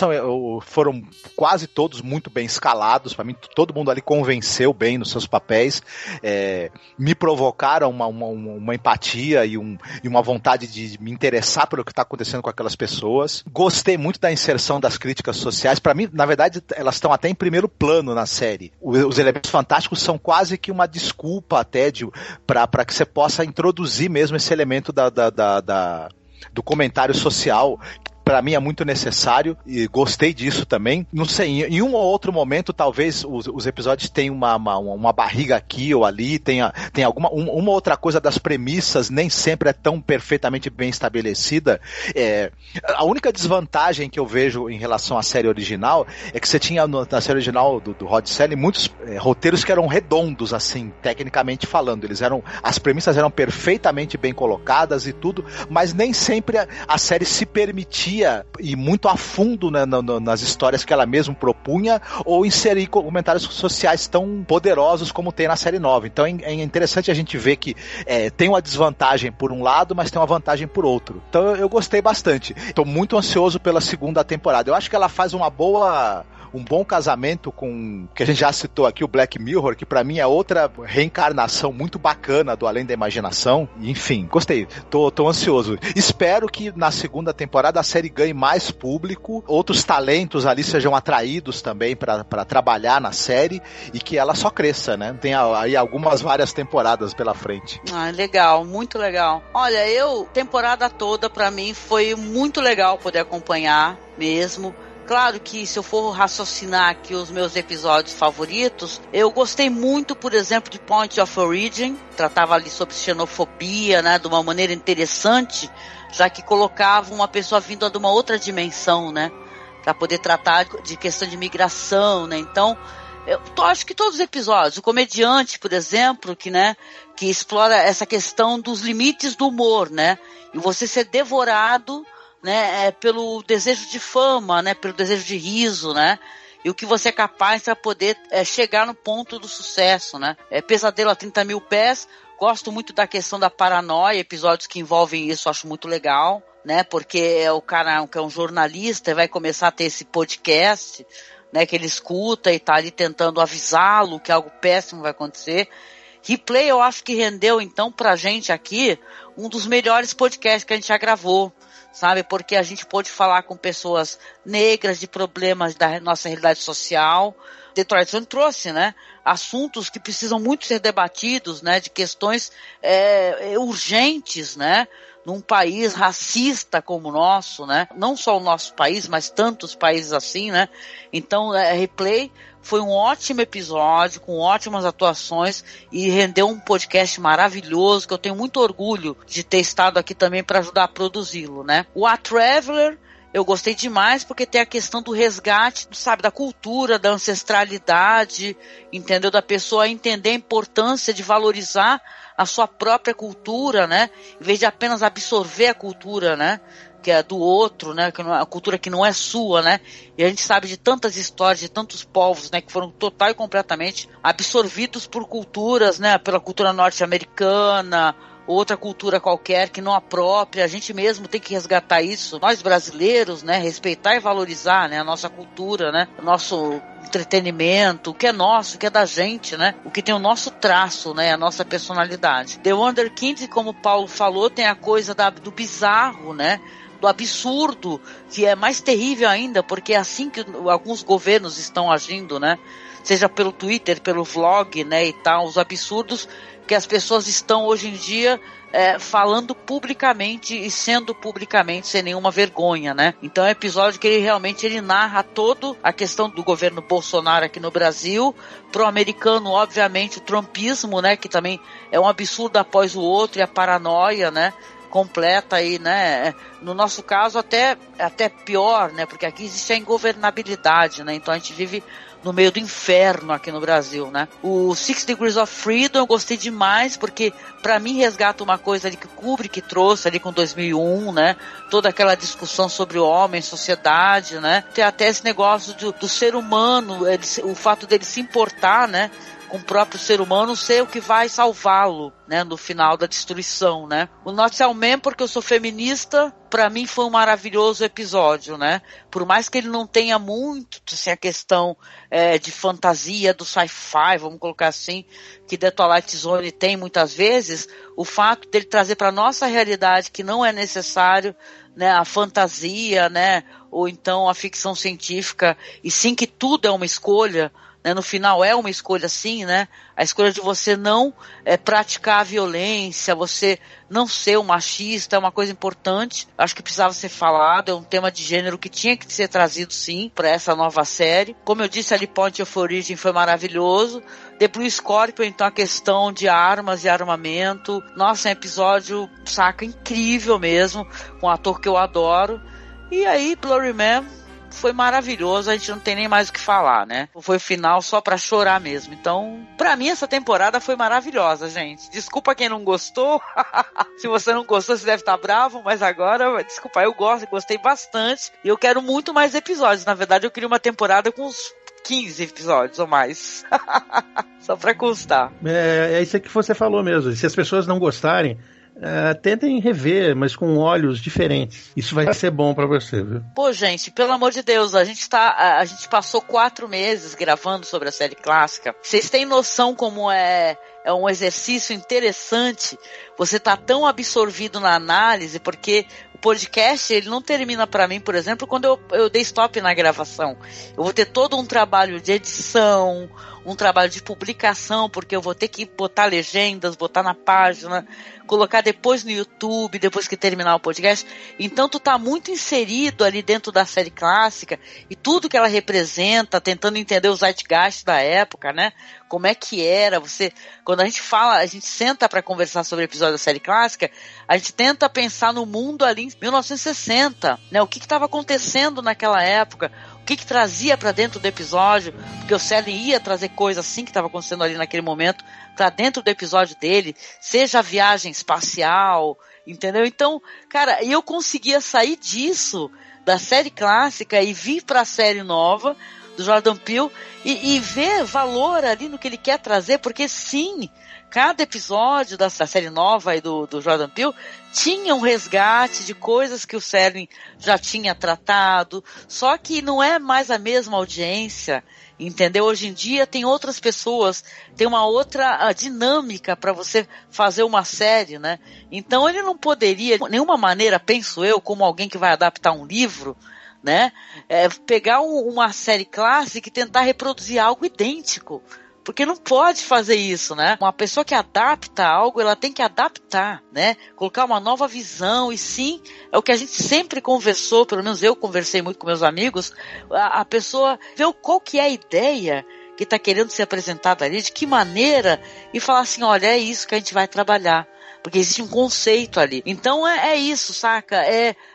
foram quase todos muito bem escalados. Pra mim todo mundo ali convenceu bem nos seus papéis, me provocaram uma empatia e uma vontade de me interessar pelo que está acontecendo com aquelas pessoas. Gostei muito da inserção das críticas sociais. Pra mim, na verdade, elas estão até em primeiro plano na série. Os elementos fantásticos são quase que uma desculpa até para que você possa introduzir mesmo esse elemento do comentário social. Pra mim é muito necessário e gostei disso também. Não sei, em um ou outro momento talvez os episódios tenham uma barriga aqui ou ali, tem uma outra coisa das premissas, nem sempre é tão perfeitamente bem estabelecida. A única desvantagem que eu vejo em relação à série original é que você tinha na série original do Rod Serling muitos roteiros que eram redondos, assim, tecnicamente falando. As premissas eram perfeitamente bem colocadas e tudo, mas nem sempre a série se permitia ir muito a fundo, né, nas histórias que ela mesma propunha, ou inserir comentários sociais tão poderosos como tem na série nova. Então é interessante a gente ver que tem uma desvantagem por um lado, mas tem uma vantagem por outro. Então eu gostei bastante. Estou muito ansioso pela segunda temporada. Eu acho que ela faz um bom casamento com, que a gente já citou aqui, o Black Mirror, que pra mim é outra reencarnação muito bacana do Além da Imaginação. Enfim, gostei, tô ansioso. Espero que na segunda temporada a série ganhe mais público, outros talentos ali sejam atraídos também pra trabalhar na série e que ela só cresça, né? Tem aí várias temporadas pela frente. Legal, muito legal. Olha, temporada toda pra mim foi muito legal poder acompanhar mesmo. Claro que se eu for raciocinar aqui os meus episódios favoritos, eu gostei muito, por exemplo, de Point of Origin, tratava ali sobre xenofobia, né, de uma maneira interessante, já que colocava uma pessoa vinda de uma outra dimensão, né, para poder tratar de questão de migração, né. Então, eu acho que todos os episódios, o Comediante, por exemplo, que explora essa questão dos limites do humor, né, e você ser devorado, né, pelo desejo de fama, né, pelo desejo de riso, né, e o que você é capaz para poder chegar no ponto do sucesso, né. Pesadelo a 30 Mil Pés, gosto muito da questão da paranoia, episódios que envolvem isso, acho muito legal, né, porque o cara que é um jornalista vai começar a ter esse podcast, né, que ele escuta e tá ali tentando avisá-lo que algo péssimo vai acontecer. Replay eu acho que rendeu então pra gente aqui um dos melhores podcasts que a gente já gravou, sabe, porque a gente pôde falar com pessoas negras de problemas da nossa realidade social. Detroit Zone trouxe, né, assuntos que precisam muito ser debatidos, né, de questões urgentes, né, num país racista como o nosso, né, não só o nosso país, mas tantos países assim, né. Então, Replay foi um ótimo episódio, com ótimas atuações, e rendeu um podcast maravilhoso, que eu tenho muito orgulho de ter estado aqui também para ajudar a produzi-lo, né. O A Traveler, eu gostei demais, porque tem a questão do resgate, sabe, da cultura, da ancestralidade, entendeu? Da pessoa entender a importância de valorizar a sua própria cultura, né? Em vez de apenas absorver a cultura, né, que é do outro, né, que não é a cultura que não é sua, né? E a gente sabe de tantas histórias, de tantos povos, né, que foram total e completamente absorvidos por culturas, né, pela cultura norte-americana, outra cultura qualquer que não a própria. A gente mesmo tem que resgatar isso, nós brasileiros, né, respeitar e valorizar, né, a nossa cultura, né, o nosso entretenimento, o que é nosso, o que é da gente, né, o que tem o nosso traço, né, a nossa personalidade. The Wonder Kids, como o Paulo falou, tem a coisa do bizarro, né, do absurdo, que é mais terrível ainda, porque é assim que alguns governos estão agindo, né, seja pelo Twitter, pelo vlog, né, e tal, os absurdos que as pessoas estão hoje em dia falando publicamente e sendo publicamente sem nenhuma vergonha, né? Então é um episódio que ele narra toda a questão do governo Bolsonaro aqui no Brasil, pro americano, obviamente, o trumpismo, né? Que também é um absurdo após o outro, e a paranoia, né? completa aí, né? No nosso caso até pior, né? Porque aqui existe a ingovernabilidade, né? Então a gente vive no meio do inferno aqui no Brasil, né? O 6 Degrees of Freedom eu gostei demais, porque pra mim resgata uma coisa ali que o Kubrick trouxe ali com 2001, né? Toda aquela discussão sobre o homem, sociedade, né? Tem até esse negócio do ser humano, o fato dele se importar, né? Com o próprio ser humano ser o que vai salvá-lo, né, no final da destruição, né. O Notting Man, porque eu sou feminista, pra mim foi um maravilhoso episódio, né. Por mais que ele não tenha muito, assim, a questão de fantasia, do sci-fi, vamos colocar assim, que The Twilight Zone tem muitas vezes, o fato dele trazer pra nossa realidade que não é necessário, né, a fantasia, né, ou então a ficção científica, e sim que tudo é uma escolha, né, no final é uma escolha sim, né? A escolha de você não praticar a violência, você não ser um machista, é uma coisa importante. Acho que precisava ser falado, é um tema de gênero que tinha que ser trazido sim para essa nova série. Como eu disse, ali Point of Origin foi maravilhoso. The Blue Scorpion, então a questão de armas e armamento. Nossa, é um episódio, saca, incrível mesmo, com um ator que eu adoro. E aí, Blurry Man foi maravilhoso, a gente não tem nem mais o que falar, né? Foi o final só pra chorar mesmo. Então, pra mim essa temporada foi maravilhosa, gente. Desculpa quem não gostou. Se você não gostou, você deve estar bravo, mas agora, desculpa, eu gostei bastante. E eu quero muito mais episódios. Na verdade, eu queria uma temporada com uns 15 episódios ou mais. Só pra constar. É isso que você falou mesmo. Se as pessoas não gostarem, tentem rever, mas com olhos diferentes. Isso vai ser bom pra você, viu? Pô, gente, pelo amor de Deus, a gente passou 4 meses gravando sobre a série clássica. Vocês têm noção como é um exercício interessante você tá tão absorvido na análise, porque o podcast, ele não termina pra mim, por exemplo, quando eu dei stop na gravação. Eu vou ter todo um trabalho de edição, um trabalho de publicação, porque eu vou ter que botar legendas, botar na página, colocar depois no YouTube, depois que terminar o podcast. Então tu tá muito inserido ali dentro da série clássica e tudo que ela representa, tentando entender o zeitgeist da época, né? Como é que era, quando a gente senta para conversar sobre o episódio da série clássica, a gente tenta pensar no mundo ali em 1960, né? O que estava acontecendo naquela época, o que trazia para dentro do episódio, porque o Selling ia trazer coisa assim que estava acontecendo ali naquele momento para dentro do episódio dele, seja a viagem espacial, entendeu? Então, cara, eu conseguia sair disso, da série clássica, e vir para a série nova do Jordan Peele e ver valor ali no que ele quer trazer, porque sim, cada episódio da série nova aí do Jordan Peele tinha um resgate de coisas que o Selling já tinha tratado, só que não é mais a mesma audiência, entendeu? Hoje em dia tem outras pessoas, tem uma outra dinâmica para você fazer uma série, né? Então ele não poderia, de nenhuma maneira, penso eu, como alguém que vai adaptar um livro, né? Pegar uma série clássica e tentar reproduzir algo idêntico. Porque não pode fazer isso, né? Uma pessoa que adapta algo, ela tem que adaptar, né? Colocar uma nova visão, e sim, é o que a gente sempre conversou, pelo menos eu conversei muito com meus amigos, a pessoa vê qual que é a ideia que está querendo ser apresentada ali, de que maneira, e falar assim, olha, é isso que a gente vai trabalhar. Porque existe um conceito ali. Então é isso, saca?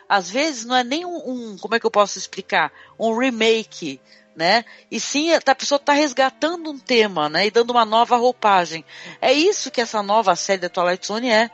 Às vezes não é nem como é que eu posso explicar? Um remake, né? E sim, a pessoa está resgatando um tema, né? E dando uma nova roupagem. É isso que essa nova série da Twilight Zone é,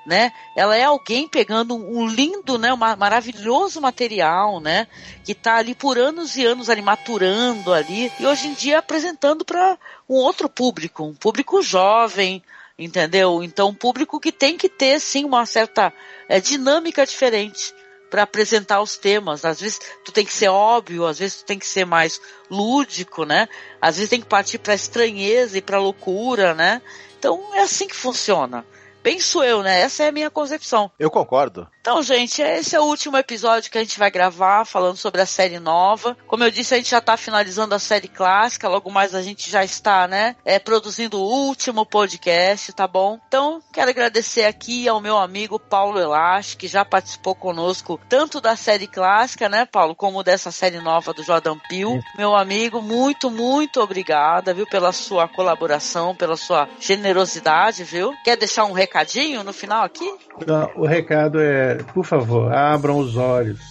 né? Ela é alguém pegando um lindo, né? Um maravilhoso material, né? Que está ali por anos e anos ali maturando ali, e hoje em dia apresentando para um outro público, um público jovem, entendeu? Então um público que tem que ter sim uma certa dinâmica diferente para apresentar os temas. Às vezes tu tem que ser óbvio, às vezes tu tem que ser mais lúdico, né? Às vezes tem que partir para estranheza e para loucura, né? Então é assim que funciona. Penso eu, né? Essa é a minha concepção. Eu concordo. Então, gente, esse é o último episódio que a gente vai gravar, falando sobre a série nova. Como eu disse, a gente já está finalizando a série clássica, logo mais a gente já está, né, produzindo o último podcast, tá bom? Então, quero agradecer aqui ao meu amigo Paulo Elache, que já participou conosco tanto da série clássica, né, Paulo, como dessa série nova do Jordan Peele. Meu amigo, muito, muito obrigada, viu, pela sua colaboração, pela sua generosidade, viu? Quer deixar um recadinho no final aqui? Não, o recado é, por favor, abram os olhos,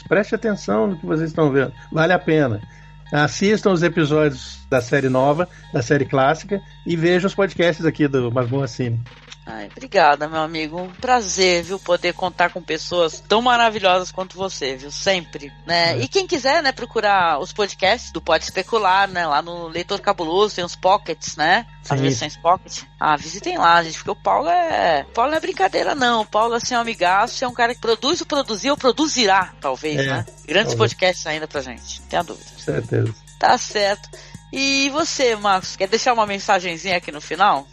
preste atenção no que vocês estão vendo, vale a pena. Assistam os episódios da série nova, da série clássica, e vejam os podcasts aqui do Masmorra Cine. Ai, obrigada, meu amigo. Um prazer, viu, poder contar com pessoas tão maravilhosas quanto você, viu? Sempre, né? E quem quiser, né, procurar os podcasts do Pode Especular, né? Lá no Leitor Cabuloso tem os pockets, né? As versões pocket. Visitem lá, gente, porque o Paulo não é brincadeira, não. O Paulo, assim, é um amigaço, é um cara que produziu ou produzirá, talvez, né? Grandes podcasts ainda pra gente, não tenha dúvida. Com certeza. Tá certo. E você, Marcos, quer deixar uma mensagenzinha aqui no final?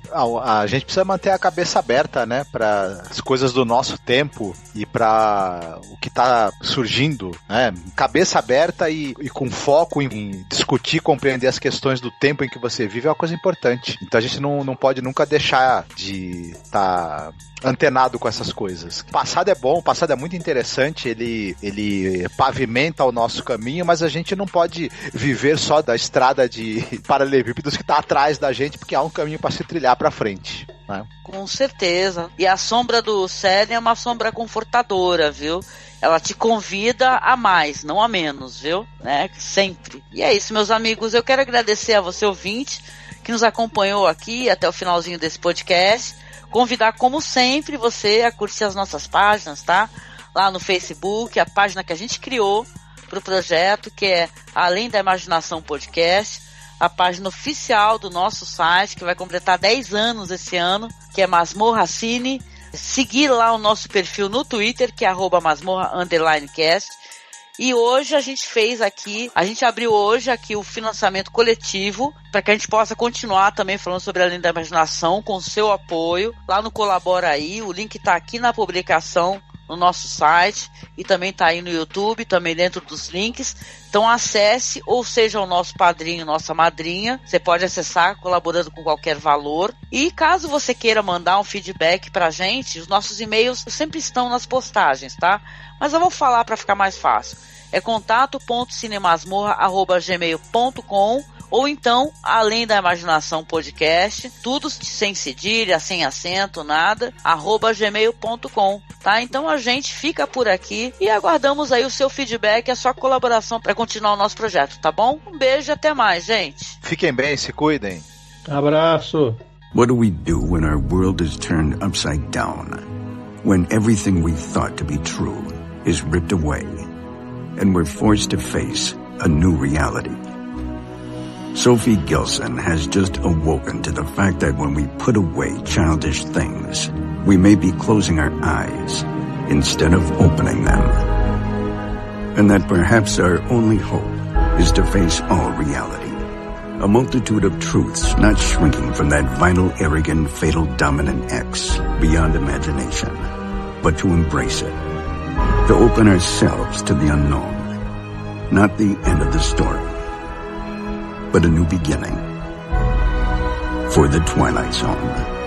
A gente precisa manter a cabeça aberta, né, para as coisas do nosso tempo e para o que está surgindo, né? Cabeça aberta e com foco em discutir, compreender as questões do tempo em que você vive é uma coisa importante. Então a gente não pode nunca deixar de estar antenado com essas coisas. O passado é bom, o passado é muito interessante, ele pavimenta o nosso caminho, mas a gente não pode viver só da estrada de paralelepípedos que está atrás da gente, porque há um caminho para se trilhar para frente, né? Com certeza. E a sombra do Cern é uma sombra confortadora, viu? Ela te convida a mais, não a menos, viu? Né? Sempre. E é isso, meus amigos. Eu quero agradecer a você, ouvinte, que nos acompanhou aqui até o finalzinho desse podcast. Convidar, como sempre, você a curtir as nossas páginas, tá? Lá no Facebook, a página que a gente criou para o projeto, que é Além da Imaginação Podcast, a página oficial do nosso site, que vai completar 10 anos esse ano, que é Masmorra Cine. Seguir lá o nosso perfil no Twitter, que é @masmorra_cast. E hoje a gente abriu hoje aqui o financiamento coletivo para que a gente possa continuar também falando sobre Além da Imaginação com o seu apoio. Lá no Colabora Aí, o link está aqui na publicação no nosso site e também está aí no YouTube, também dentro dos links. Então acesse ou seja o nosso padrinho, nossa madrinha. Você pode acessar colaborando com qualquer valor. E caso você queira mandar um feedback pra gente, os nossos e-mails sempre estão nas postagens, tá? Mas eu vou falar para ficar mais fácil. É contato.cinemasmorra@gmail.com ou então, Além da Imaginação Podcast, tudo sem cedilha, sem acento, nada, @gmail.com, tá? Então a gente fica por aqui e aguardamos aí o seu feedback e a sua colaboração para continuar o nosso projeto, tá bom? Um beijo e até mais, gente. Fiquem bem, se cuidem. Abraço. What do we do when our world is turned upside down? When everything we thought to be true is ripped away and we're forced to face a new reality? Sophie Gilson has just awoken to the fact that when we put away childish things, we may be closing our eyes instead of opening them. And that perhaps our only hope is to face all reality. A multitude of truths not shrinking from that vital, arrogant, fatal, dominant X beyond imagination, but to embrace it. To open ourselves to the unknown. Not the end of the story, but a new beginning for the Twilight Zone.